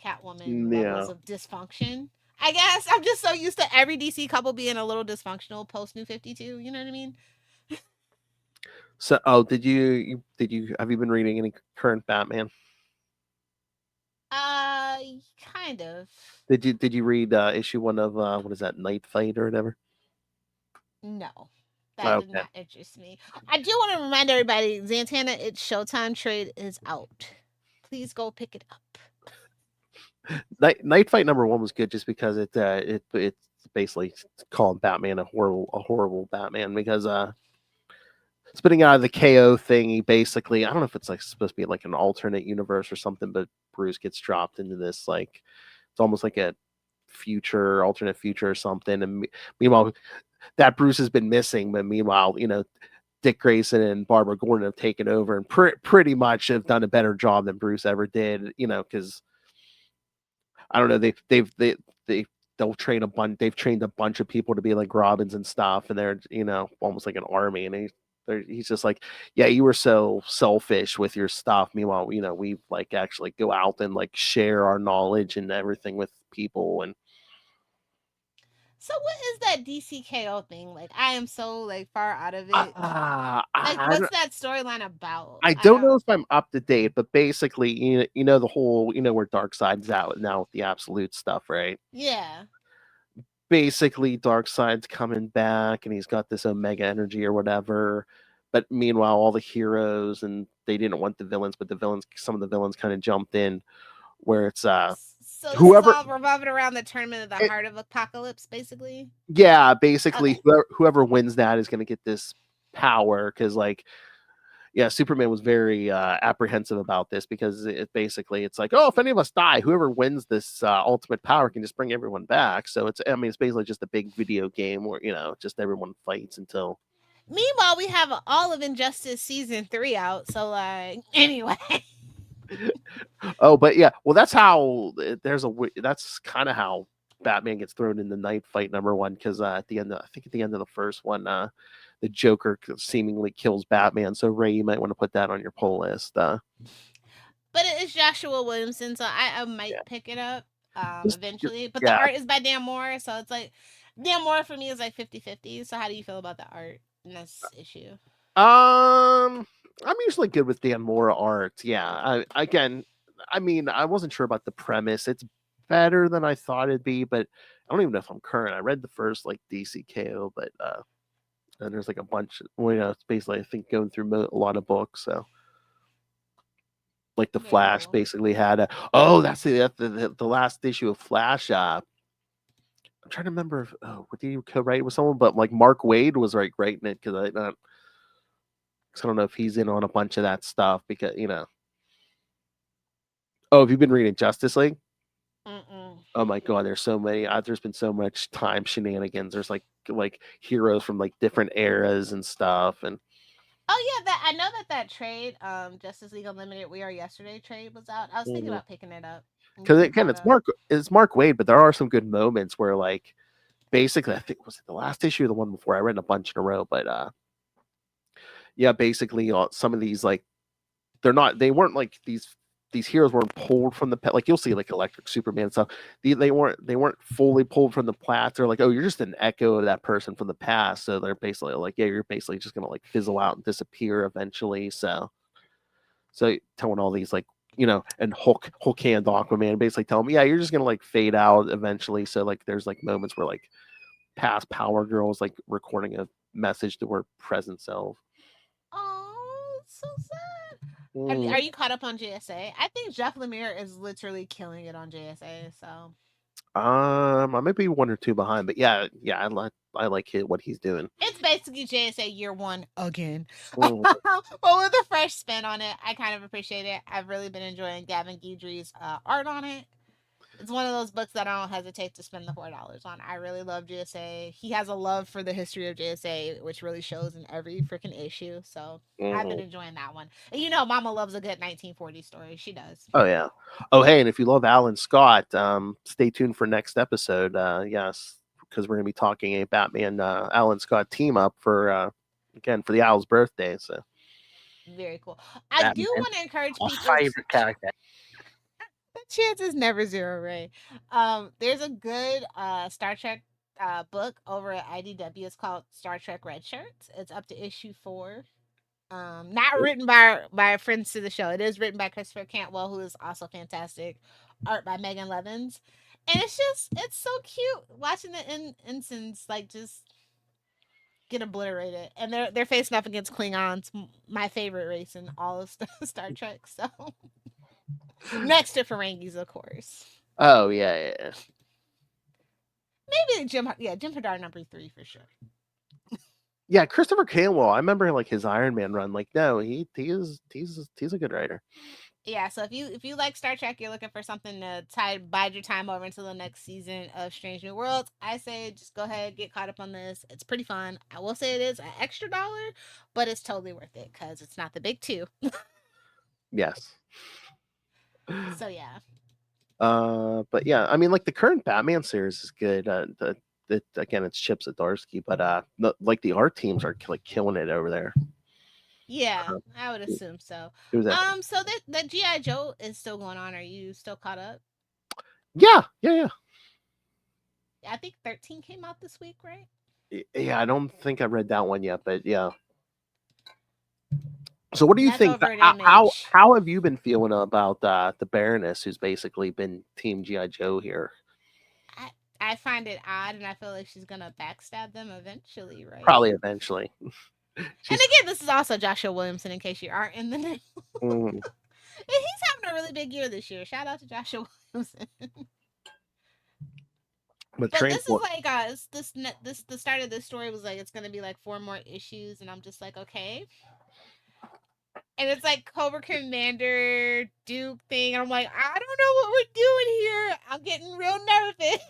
Catwoman Yeah. levels of dysfunction. I guess I'm just so used to every DC couple being a little dysfunctional post New 52. You know what I mean? So, did you have you been reading any current Batman? Uh, kind of. Did you read issue one of what is that, Night Fight or whatever? No, that did Okay. not interest me. I do want to remind everybody, Zantana, its Showtime trade is out. Please go pick it up. Night Fight number one was good just because it's basically calling Batman a horrible Batman because spitting out of the KO thing, he basically, I don't know if it's like supposed to be like an alternate universe or something, but Bruce gets dropped into this like it's almost like a alternate future or something. And meanwhile, that Bruce has been missing, but meanwhile, Dick Grayson and Barbara Gordon have taken over and pretty much have done a better job than Bruce ever did. Because I don't know, they'll train a bunch. They've trained a bunch of people to be like Robins and stuff, and they're almost like an army. And he's just like, yeah, you were so selfish with your stuff. Meanwhile, we like actually go out and like share our knowledge and everything with people. And So what is that DCKO thing? Like I am so like far out of it. Like I what's that storyline about? I I don't know don't. if I'm up to date, but basically, the whole, where Darkseid's out now with the absolute stuff, right? Yeah. Basically, Darkseid's coming back, and he's got this Omega energy or whatever. But meanwhile, all the heroes and they didn't want the villains, but some of the villains kind of jumped in, where it's So this is whoever, all revolving around the tournament of the it, Heart of Apocalypse, basically. yeah, basically Okay. whoever wins that is going to get this power because like yeah, Superman was very apprehensive about this because it's like, oh, if any of us die, whoever wins this ultimate power can just bring everyone back. So it's basically just a big video game where just everyone fights until. Meanwhile, we have all of Injustice season 3 out. So like, anyway. Oh, but yeah, well, that's kind of how Batman gets thrown in the Night Fight number one because I think at the end of the first one, the Joker seemingly kills Batman. So Ray, you might want to put that on your pull list. But it's Joshua Williamson, so I might Yeah, pick it up just, eventually. But the yeah. art is by Dan Moore, so it's like Dan Moore for me is like 50-50. So how do you feel about the art in this issue? I'm usually good with Dan Moore art. Yeah. I wasn't sure about the premise. It's better than I thought it'd be, but I don't even know if I'm current. I read the first like DCKO, but and there's like a bunch. Well, it's basically I think going through a lot of books. So like the Very Flash cool. basically had a. Oh, that's the last issue of Flash. I'm trying to remember. What did you co-write with someone? But like Mark Wade was writing it because I don't know if he's in on a bunch of that stuff because. Oh, have you been reading Justice League? Mm-mm. Oh my god, there's so many. There's been so much time shenanigans. There's like heroes from like different eras and stuff, and Oh yeah, that I know that trade, Justice League Unlimited We Are Yesterday trade was out. I was thinking about picking it up and because getting again, caught up. It's Mark Wade, but there are some good moments where like basically I think was it the last issue or the one before I read a bunch in a row, but yeah, basically some of these like they weren't like these heroes weren't pulled from the like you'll see like Electric Superman and stuff. They weren't fully pulled from the past. They're like, oh, you're just an echo of that person from the past. So they're basically like, yeah, you're basically just gonna like fizzle out and disappear eventually. So telling all these like and Hulk and Aquaman basically tell them, yeah, you're just gonna like fade out eventually. So like there's like moments where like past Power Girls like recording a message to her present self. Oh, so sad. Mm. Are you caught up on JSA? I think Jeff Lemire is literally killing it on JSA. So I might be one or two behind, but yeah, I like what he's doing. it's basically JSA year one again. Mm, But with a fresh spin on it, I kind of appreciate it. I've really been enjoying Gavin Guidry's art on it. It's one of those books that I don't hesitate to spend the $4 on. I really love JSA. He has a love for the history of JSA, which really shows in every freaking issue. So I've been mhm. enjoying that one. And Mama loves a good 1940s story. She does. Oh yeah. Oh hey, and if you love Alan Scott, stay tuned for next episode. Yes, because we're gonna be talking a Batman Alan Scott team up for again for the Owl's birthday. So Very cool. I do Batman, want to encourage my people favorite character. the chance is never zero, Ray. There's a good Star Trek book over at IDW. It's called Star Trek Red Shirts. It's up to issue 4. Not written by friends to the show. It is written by Christopher Cantwell, who is also fantastic. Art by Megan Levins, and it's so cute watching the ensigns like just get obliterated, and they're facing up against Klingons, my favorite race in all of Star Trek. So next to Ferengis, of course. Oh yeah. Maybe Jim Hadar number 3 for sure. Yeah, Christopher Cantwell. I remember like his Iron Man run. Like, no, he's a good writer. Yeah, so if you like Star Trek, you're looking for something to bide your time over until the next season of Strange New Worlds, I say just go ahead, get caught up on this. It's pretty fun. I will say it is an extra dollar, but it's totally worth it because it's not the big two. Yes. So yeah. But yeah, I mean, like the current Batman series is good. Again, it's Chip Zdarsky, but like the art teams are like killing it over there. Yeah, Uh, I would assume so. it was that. So the GI Joe is still going on. Are you still caught up? Yeah. I think 13 came out this week, right? Yeah, I don't think I read that one yet, but yeah. So, what do you That's think? over at How Image. how have you been feeling about the Baroness, who's basically been Team GI Joe here? I I find it odd, and I feel like she's gonna backstab them eventually, right? Probably eventually. And She's again, this is also Joshua Williamson, in case you aren't in the know. mm, And he's having a really big year this year. Shout out to Joshua Williamson. but But this is transport. like this the start of this story was like it's gonna be like 4 more issues, and I'm just like okay. And it's like Cobra Commander Duke thing. And I'm like, I don't know what we're doing here. I'm getting real nervous.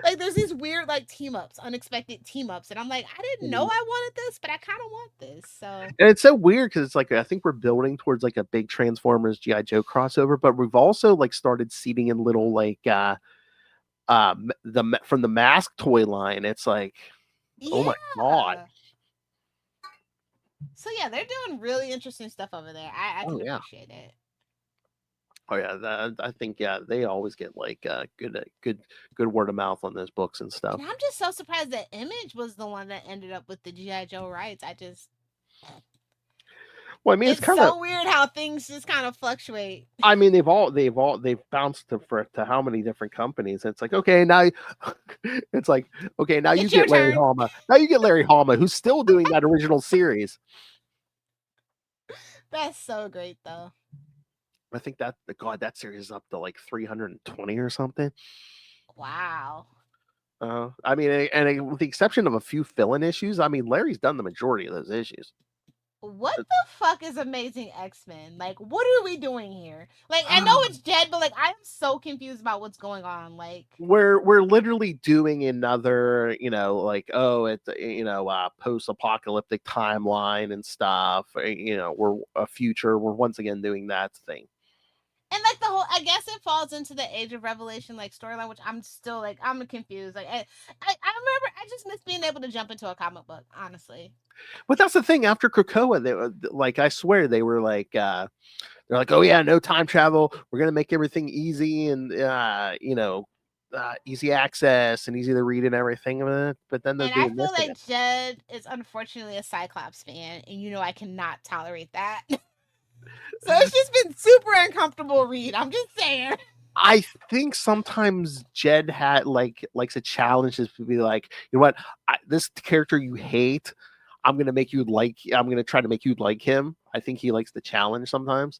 Like there's these weird like team ups, unexpected team ups, and I'm like, I didn't know I wanted this, but I kind of want this. So And it's so weird because it's like I think we're building towards like a big Transformers GI Joe crossover, but we've also like started seeding in little like from the Mask toy line. It's like, oh my god, yeah. So yeah, they're doing really interesting stuff over there. I oh can yeah, appreciate it. oh yeah. I think yeah, they always get like good word of mouth on those books and And stuff. I'm just so surprised that Image was the one that ended up with the GI Joe rights. Well, I mean, it's It's kind of. so weird how things just kind of fluctuate. I mean, they've bounced to how many different companies? It's like okay, now it's like okay, now you It's your get Larry turn. Hama. Now you get Larry Hama, who's still doing that original series. That's so great though. I think that series is up to like 320 or something. Wow. I mean, with the exception of a few fill-in issues, I mean, Larry's done the majority of those issues. what the fuck is Amazing X-Men? Like, what are we doing here? Like, I know it's Jed, but like, I'm so confused about what's going on. Like, we're literally doing another, like, oh, it's post-apocalyptic timeline and stuff. We're a future. We're once again doing that thing. and like the whole, I guess it falls into the Age of Revelation like storyline, which I'm still like, I'm confused. Like, I remember I just miss being able to jump into a comic book, honestly. But that's the thing. After Krakoa, they like, I swear they were like, they're like, oh yeah, no time travel. We're gonna make everything easy and easy access and easy to read and everything. But then they're And I doing feel this again. like Jed is unfortunately a Cyclops fan, and I cannot tolerate that. So it's just been super uncomfortable read. I'm just saying. I think sometimes Jed likes a challenge to be like, you know what, this character you hate, I'm gonna make you like. I'm gonna try to make you like him. I think he likes the challenge sometimes.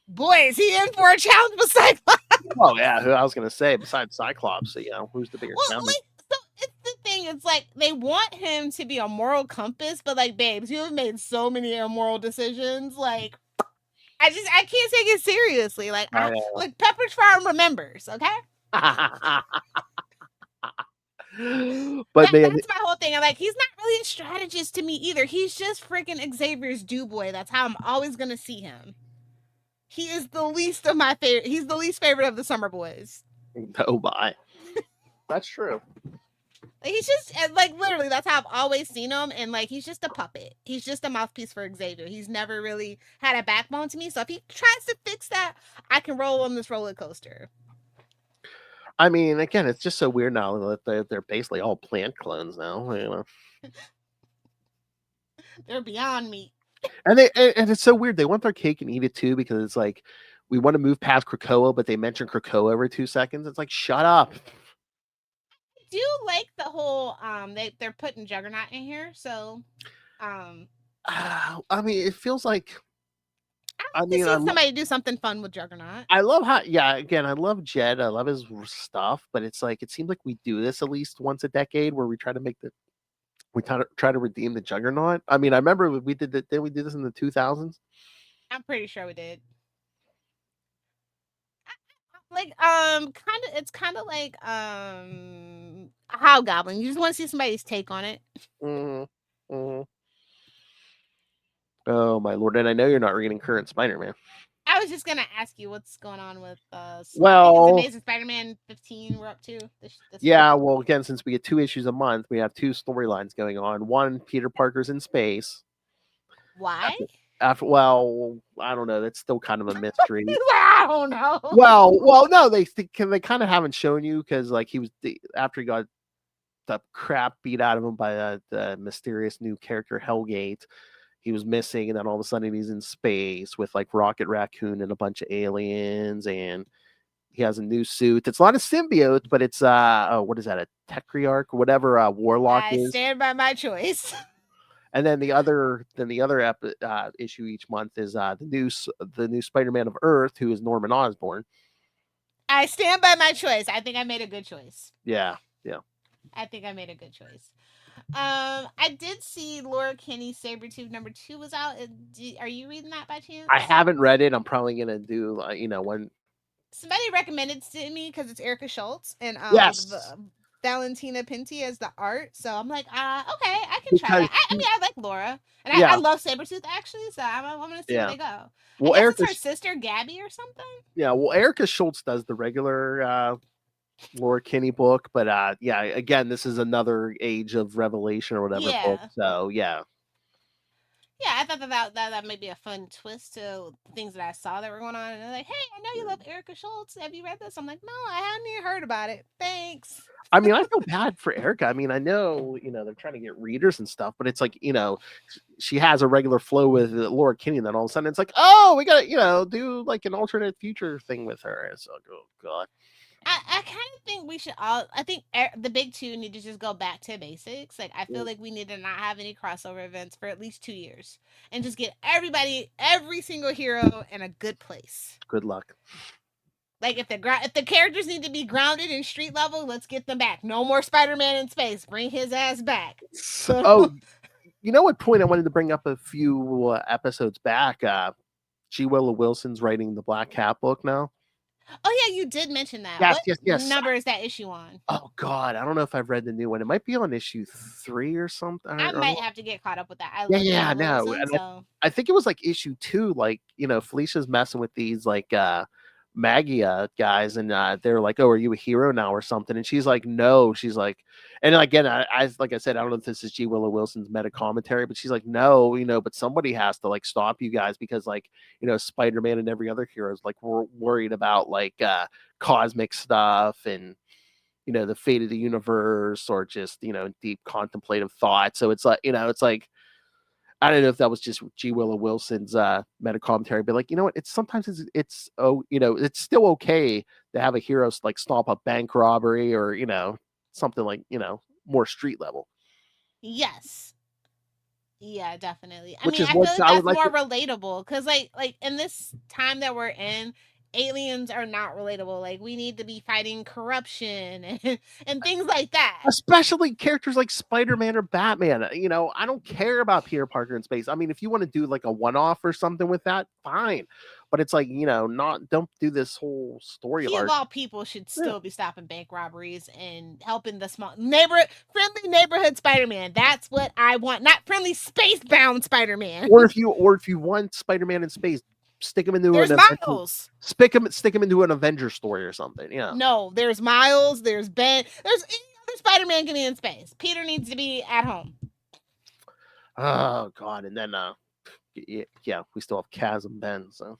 Boy, is he in for a challenge with Cyclops? Oh yeah, who I was gonna say besides Cyclops, who's the bigger Well, challenge? so it's the thing. It's like they want him to be a moral compass, but like, babes, you have made so many immoral decisions. Like, I can't take it seriously. Like, like Pepperidge Farm remembers, okay? But man, That's my whole thing. I'm like, he's not really a strategist to me either. He's just freaking Xavier's do boy. That's how I'm always gonna see him. He is the least of my favorite. He's the least favorite of the summer boys. oh my, that's true. Like, he's just like literally. That's how I've always seen him, and like he's just a puppet. He's just a mouthpiece for Xavier. He's never really had a backbone to me. So if he tries to fix that, I can roll on this roller coaster. I mean, again, it's just so weird now that they're basically all plant clones now. They're beyond me. And it's so weird. They want their cake and eat it too, because it's like, we want to move past Krakoa, but they mention Krakoa every 2 seconds. It's like, shut up. I do like the whole they're putting Juggernaut in here, so I mean, it feels like. I like to see somebody do something fun with Juggernaut. I love how, again, I love Jed. I love his stuff, but it's like, it seems like we do this at least once a decade, where we try to redeem the Juggernaut. I mean, I remember we did that. Did we do this in the 2000s? I'm pretty sure we did. Like it's kind of like Hobgoblin. You just want to see somebody's take on it. Mm-hmm. Mm-hmm. Oh my lord! And I know you're not reading current Spider-Man. I was just gonna ask you what's going on with well, I think it's Amazing Spider-Man 15 we're up to this yeah, week. well, again, since we get 2 issues a month, we have 2 storylines going on. One, Peter Parker's in space. Why? Well, I don't know. That's still kind of a mystery. I don't know. Well, no, they kind of haven't shown you, because like he was after he got the crap beat out of him by the mysterious new character Hellgate. He was missing, and then all of a sudden he's in space with like Rocket Raccoon and a bunch of aliens, and he has a new suit. It's not a symbiote, but it's what is that? A Tetriarch, whatever Warlock is. I stand by my choice. And then the other issue each month is the new Spider-Man of Earth, who is Norman Osborn. I stand by my choice. I think I made a good choice. Yeah. I think I made a good choice. I did see Laura Kinney's Sabretooth #2 was out. Are you reading that by chance? I haven't read it. I'm probably gonna do when somebody recommended it to me because it's Erica Schultz and yes. Valentina Pinti as the art. So I'm like, okay, I can try that. I mean, I like Laura, and I love Sabretooth actually. So I'm gonna see where they go. Well, I guess it's her sister Gabby or something. Yeah, well, Erica Schultz does the regular Laura Kinney book, but again, this is another Age of Revelation or whatever book. So yeah, I thought that might be a fun twist to things that I saw that were going on. And they're like, hey, I know you love Erica Schultz. Have you read this? I'm like, no, I hadn't even heard about it. Thanks. I mean, I feel bad for Erica. I mean, I know, they're trying to get readers and stuff, but it's like, she has a regular flow with Laura Kinney, and then all of a sudden it's like, oh, we got to, do like an alternate future thing with her. It's like, oh God. I kind of think we should all. I think the big two need to just go back to basics. Like I feel like we need to not have any crossover events for at least 2 years, and just get every single hero in a good place. Good luck. Like if the characters need to be grounded in street level, let's get them back. No more Spider-Man in space. Bring his ass back. Oh, You know what point I wanted to bring up a few episodes back? G. Willow Wilson's writing the Black Cat book now. Oh yeah, you did mention that. Yes, What yes, yes. number is that issue on? Oh God, I don't know if I've read the new one. It might be on issue 3 or something. I might have to get caught up with that. I Yeah, love G. yeah, Willow no, Wilson, and so I think it was like issue 2. Like Felicia's messing with these like Magia guys, and they're like, "Oh, are you a hero now or something?" And she's like, "No." She's like, and again, I like I said, I don't know if this is G. Willow Wilson's meta commentary, but she's like, "No, but somebody has to like stop you guys because like Spider-Man and every other hero is like worried about like cosmic stuff and." The fate of the universe or just deep contemplative thought. So it's like it's like I don't know if that was just G. Willow Wilson's meta commentary, but like what? It's sometimes it's it's still okay to have a hero like stop a bank robbery or something like more street level. yes. Yeah, definitely. I Which mean, is I what feel like I would that's like more to. relatable because, like in this time that we're in, aliens are not relatable. Like we need to be fighting corruption and things like that. Especially characters like Spider-Man or Batman. I don't care about Peter Parker in space. I mean, if you want to do like a one-off or something with that, fine. But it's like, don't do this whole story He of arc. all people should Yeah. still be stopping bank robberies and helping the friendly neighborhood Spider-Man. That's what I want, not friendly space-bound Spider-Man. Or if you want Spider-Man in space, stick him into There's an Miles. stick him into an Avenger story or something. Yeah. No, there's Miles. There's Ben. There's any other Spider-Man can be in space. Peter needs to be at home. Oh God, and then yeah, we still have Kaz and Ben. So.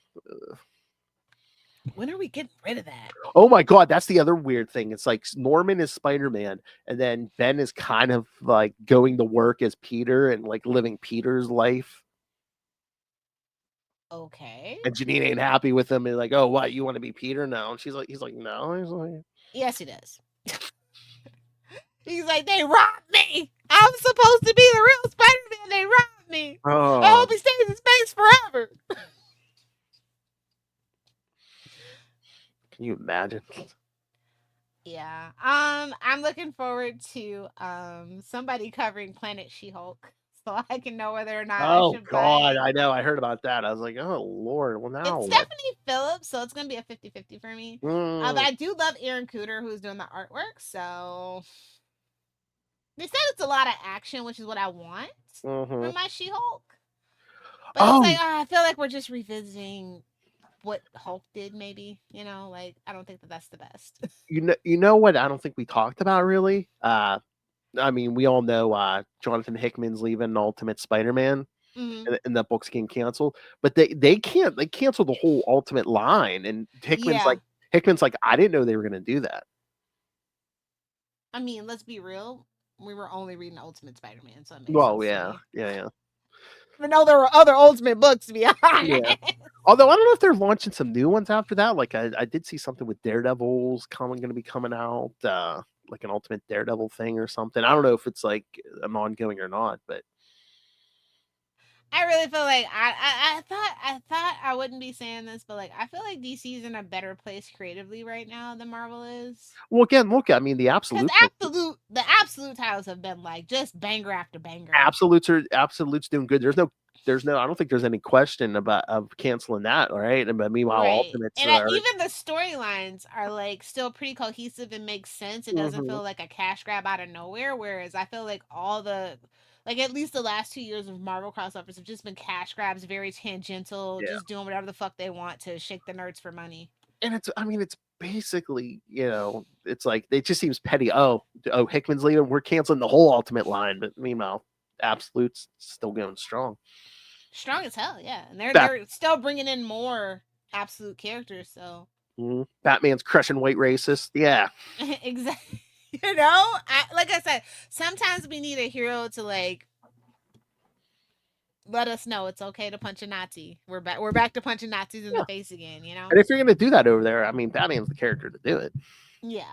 When are we getting rid of that? Oh my God, that's the other weird thing. It's like Norman is Spider-Man, and then Ben is kind of like going to work as Peter and like living Peter's life. Okay. And Janine ain't happy with him, and like, oh, what? You want to be Peter now? And he's like, no. He's like, yes, he does. He's like, they robbed me. I'm supposed to be the real Spider-Man. They robbed me. oh, I hope he stays in space forever. can you imagine? Yeah. I'm looking forward to somebody covering Planet She-Hulk so I can know whether or not I Oh should God, buy. I know. I heard about that. I was like, oh Lord. Well, now It's what? Stephanie Phillips, so it's gonna be a 50-50 for me. But Mm, I do love Aaron Cooter, who's doing the artwork. So they said it's a lot of action, which is what I want mhm. from my She-Hulk. But it's Oh, like I feel like we're just revisiting what Hulk did. Maybe like I don't think that that's the best. you know what? I don't think we talked about really. I mean, we all know Jonathan Hickman's leaving Ultimate Spider-Man, hmm and that book's getting canceled. But they canceled the whole Ultimate line, and Yeah. Hickman's like, I didn't know they were going to do that. I mean, let's be real. We were only reading Ultimate Spider-Man, so it makes Well, sense to yeah, me. yeah. Even though there were other Ultimate books, to be honest. Yeah. Although I don't know if they're launching some new ones after that. Like I did see something with Daredevil's going to be coming out, like an Ultimate Daredevil thing or something. I don't know if it's like an ongoing or not, but I really feel like I thought I wouldn't be saying this, but like I feel like DC's in a better place creatively right now than Marvel is. well, again, look, I mean, the Because the absolute titles have been like just banger after banger. absolutes doing good. There's no I don't think there's any question about of canceling that, all right? But meanwhile, Right. Ultimates And are even the storylines are like still pretty cohesive and make sense. It doesn't mhm, feel like a cash grab out of nowhere. Whereas I feel like all the like at least the last 2 years of Marvel crossovers have just been cash grabs, very tangential, yeah. just doing whatever the fuck they want to shake the nerds for money. And I mean, it's basically, it's like it just seems petty. Oh, Hickman's leaving. We're canceling the whole Ultimate line, but meanwhile, Absolute's still going strong. Strong as hell, yeah. And Bat- they're still bringing in more absolute characters, so Batman's crushing white racist. Yeah, exactly. Like I said, sometimes we need a hero to like let us know it's okay to punch a Nazi. We're back. We're back to punching Nazis in the yeah. face again. And if you're gonna do that over there, I mean, Batman's the character to do it. Yeah.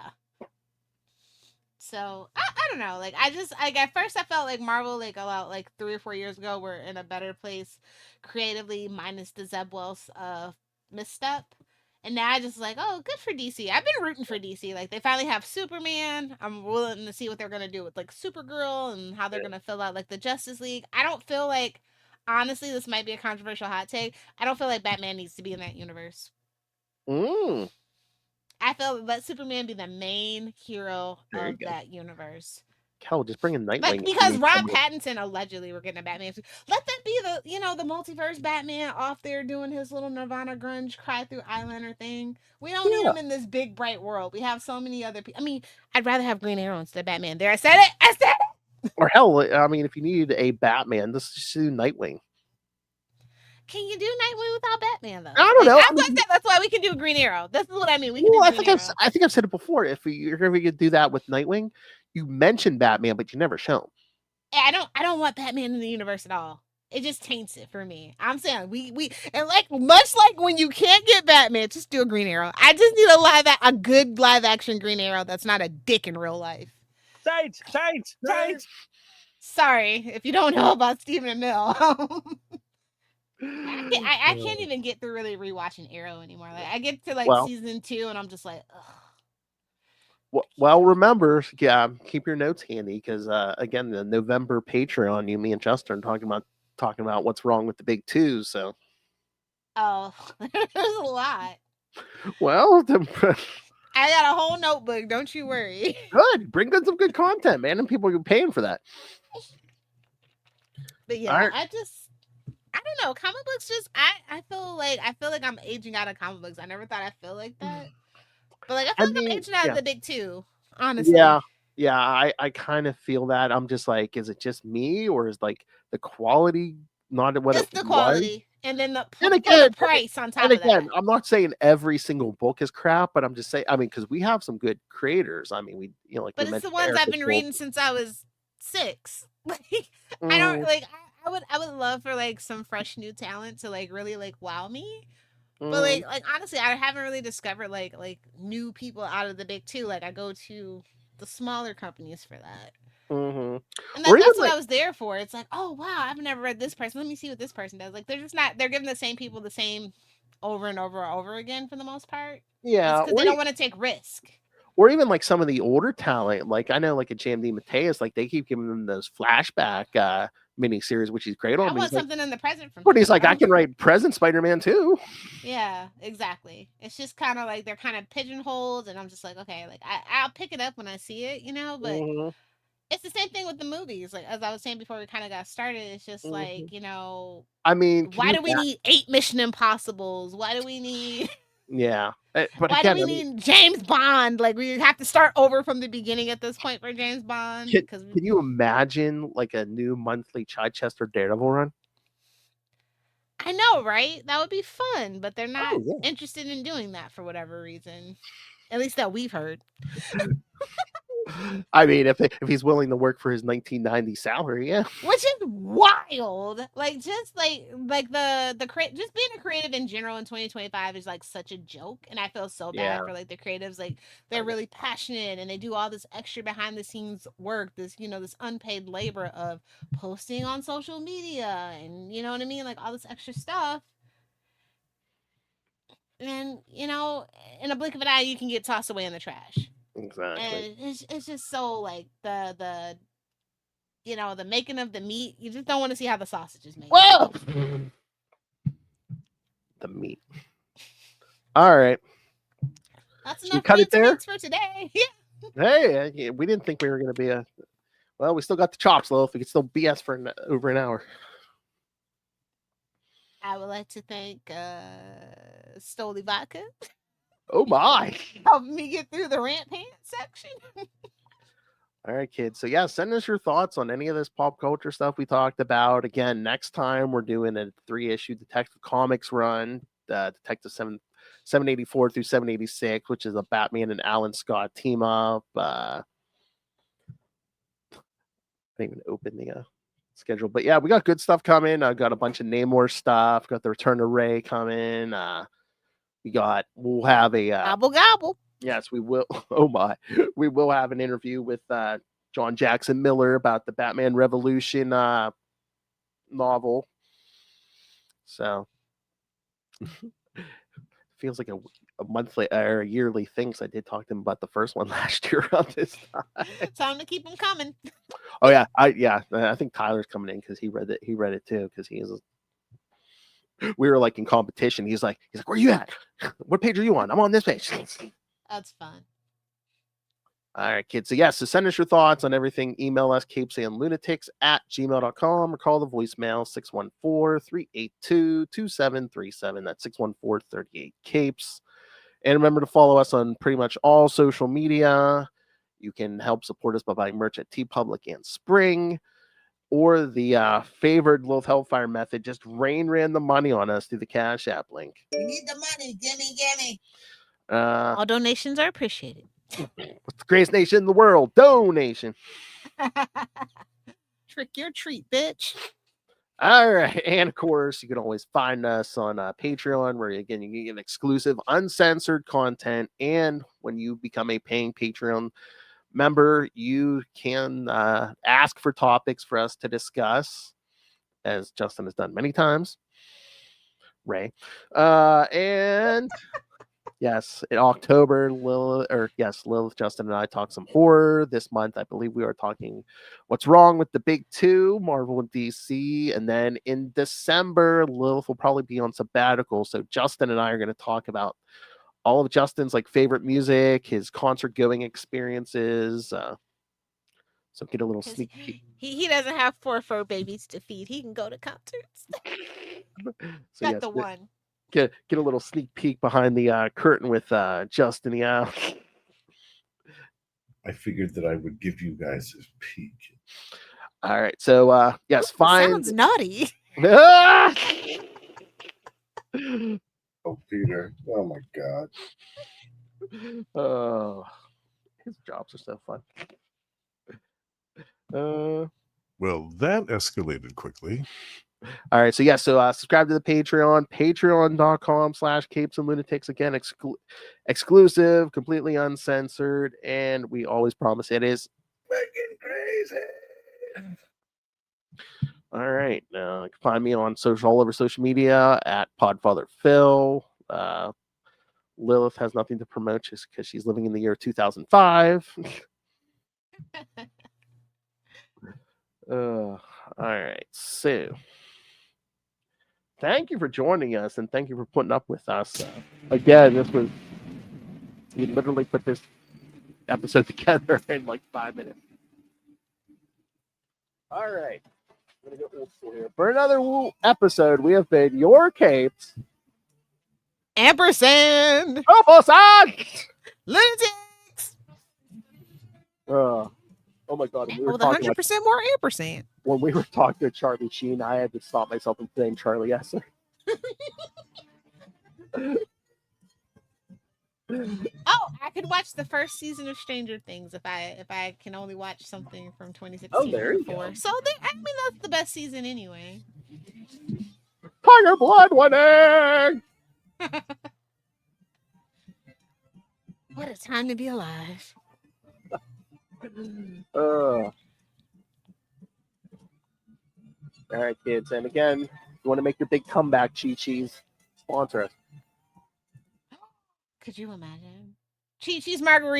So I don't know. Like I just like at first I felt like Marvel like about like 3 or 4 years ago were in a better place creatively minus the Zeb Wells misstep. And now I just like, oh, good for DC. I've been rooting for DC. Like they finally have Superman. I'm willing to see what they're gonna do with like Supergirl and how they're gonna fill out like the Justice League. I don't feel like, honestly, this might be a controversial hot take. I don't feel like Batman needs to be in that universe. Mm, I feel let Superman be the main hero there you of go. that universe. Hell, just bring a Nightwing. Like because Rob Pattinson allegedly we're getting a Batman. Let that be the the multiverse Batman off there doing his little Nirvana grunge cry through eyeliner thing. We don't need him in this big bright world. We have so many other people. I mean, I'd rather have Green Arrow instead of Batman. There, I said it. I said it. Or hell, I mean, if you need a Batman, just do Nightwing. Can you do Nightwing without Batman though? I don't know. That's why we can do Green Arrow. This is what I mean. We can Well, do Green Arrow. I think I've said it before. If you're going to do that with Nightwing, you mention Batman, but you never show him. I don't want Batman in the universe at all. It just taints it for me. I'm saying we and like much like when you can't get Batman, just do a Green Arrow. I just need a good live action Green Arrow that's not a dick in real life. Tight. Sorry if you don't know about Stephen Amell. I can't even get through really rewatching Arrow anymore. Like I get to season 2 and I'm just like, ugh. Well, remember, keep your notes handy because again, the November Patreon, me and Justin are talking about what's wrong with the big two. So, oh, there's a lot. Well, I got a whole notebook. Don't you worry. Good, bring in some good content, man, and people are paying for that. But yeah, I don't know. Comic books just I feel like I'm aging out of comic books. I never thought I'd feel like that. But like I feel like I'm aging out of the big two, honestly. Yeah, I kind of feel that. I'm just like, is it just me or is like the quality not what it's it the quality was? and then the price on top of that. I'm not saying every single book is crap, but I'm just saying, I mean, because we have some good creators. I mean, but it's the ones I've been reading since I was 6. Like I don't like. I would love for like some fresh new talent to like really like wow me. But like honestly, I haven't really discovered like new people out of the big two. Like I go to the smaller companies for that. Mm-hmm. And that's what I was there for. It's like, oh wow, I've never read this person. Let me see what this person does. Like they're just not. They're giving the same people the same over and over and over again for the most part. Yeah, because they don't want to take risk. Or even like some of the older talent, like I know like a JMD Mateus, like they keep giving them those flashback miniseries, which he's great on. I want something in the present from him. But he's like, I can write present Spider-Man too. Yeah, exactly. It's just kind of like they're kind of pigeonholed, and I'm just like, okay, like I'll pick it up when I see it, but it's the same thing with the movies. Like as I was saying before we kind of got started, it's just like, I mean, why do we need 8 Mission Impossibles? Why do we need Yeah. But why do we need James Bond? Like we have to start over from the beginning at this point for James Bond. Can you imagine like a new monthly Chichester Daredevil run? I know, right? That would be fun, but they're not interested in doing that for whatever reason. At least that we've heard. I mean, if he's willing to work for his 1990 salary, yeah. Which is wild. Like just like the just being a creative in general in 2025 is like such a joke, and I feel so bad for like the creatives. Like they're really passionate and they do all this extra behind the scenes work, this this unpaid labor of posting on social media and you know what I mean, like all this extra stuff. And in a blink of an eye, you can get tossed away in the trash. Exactly. And it's just so like the making of the meat. You just don't want to see how the sausage is made. Whoa! The meat. All right. That's enough cut it there for today. Yeah. Hey, we didn't think we were going to be well, we still got the chops, Lilith. We could still BS for over an hour. I would like to thank Stoli Vodka. Oh my! Helping me get through the rant pants section. All right, kids. So yeah, send us your thoughts on any of this pop culture stuff we talked about. Again, next time we're doing a 3-issue Detective Comics run, Detective 784 through 786, which is a Batman and Alan Scott team up. I didn't even open the schedule, but yeah, we got good stuff coming. I got a bunch of Namor stuff. Got the Return of Ray coming. We'll have a gobble gobble. Yes, we will. Oh my, we will have an interview with John Jackson Miller about the Batman Revolution novel. So, if feels like a monthly or a yearly thing. So I did talk to him about the first one last year around this time. Time to keep them coming. Oh yeah, I think Tyler's coming in because he read it. He read it too because we were like in competition. He's like, where are you at? What page are you on? I'm on this page. That's fun. All right, kids. So so send us your thoughts on everything. Email us CapesandLunatics@gmail.com or call the voicemail 614-382-2737. That's 614-38-CAPES. And remember to follow us on pretty much all social media. You can help support us by buying merch at TeePublic and Spring. Or the favored Lilith Hellfire method, just ran the money on us through the Cash App link. We need the money. Gimme. All donations are appreciated. What's the greatest nation in the world? Donation. Trick your treat, bitch. All right. And of course, you can always find us on Patreon, where again, you can get exclusive, uncensored content. And when you become a paying Patreon member, you can ask for topics for us to discuss, as Justin has done many times. Ray. And yes, in October, Lilith, Justin, and I talk some horror. This month, I believe we are talking what's wrong with the big two, Marvel and DC. And then in December, Lilith will probably be on sabbatical. So Justin and I are going to talk about all of Justin's like favorite music, his concert going experiences. So get a little sneak peek. He doesn't have 4 fur babies to feed. He can go to concerts. So Got the one. Get a little sneak peek behind the curtain with Justin. Yeah. I figured that I would give you guys a peek. All right. So yes, Sounds naughty. Oh, Peter. Oh my God. Oh, his jobs are so fun. Well, that escalated quickly. All right. So subscribe to the Patreon, patreon.com/CapesandLunatics. Again, exclusive, completely uncensored, and we always promise it is Making crazy. all right. You can find me on all over social media at PodfatherPhil. Lilith has nothing to promote just because she's living in the year 2005. All right. So thank you for joining us, and thank you for putting up with us. Again, we literally put this episode together in like 5 minutes. All right. I'm going to go old school here. For another episode, we have been your Capes. Ampersand. Lunatics. Oh my God. We were With talking 100% more ampersand. when we were talking to Charlie Sheen, I had to stop myself from saying Charlie Esser. Oh, I could watch the first season of Stranger Things if I can only watch something from 2016. Oh, there you go. So I mean that's the best season anyway. Tiger blood winning. What a time to be alive. All right, kids. And again, if you want to make your big comeback, Chi-Chi's, sponsor us. Could you imagine? Chi-Chi's margarita.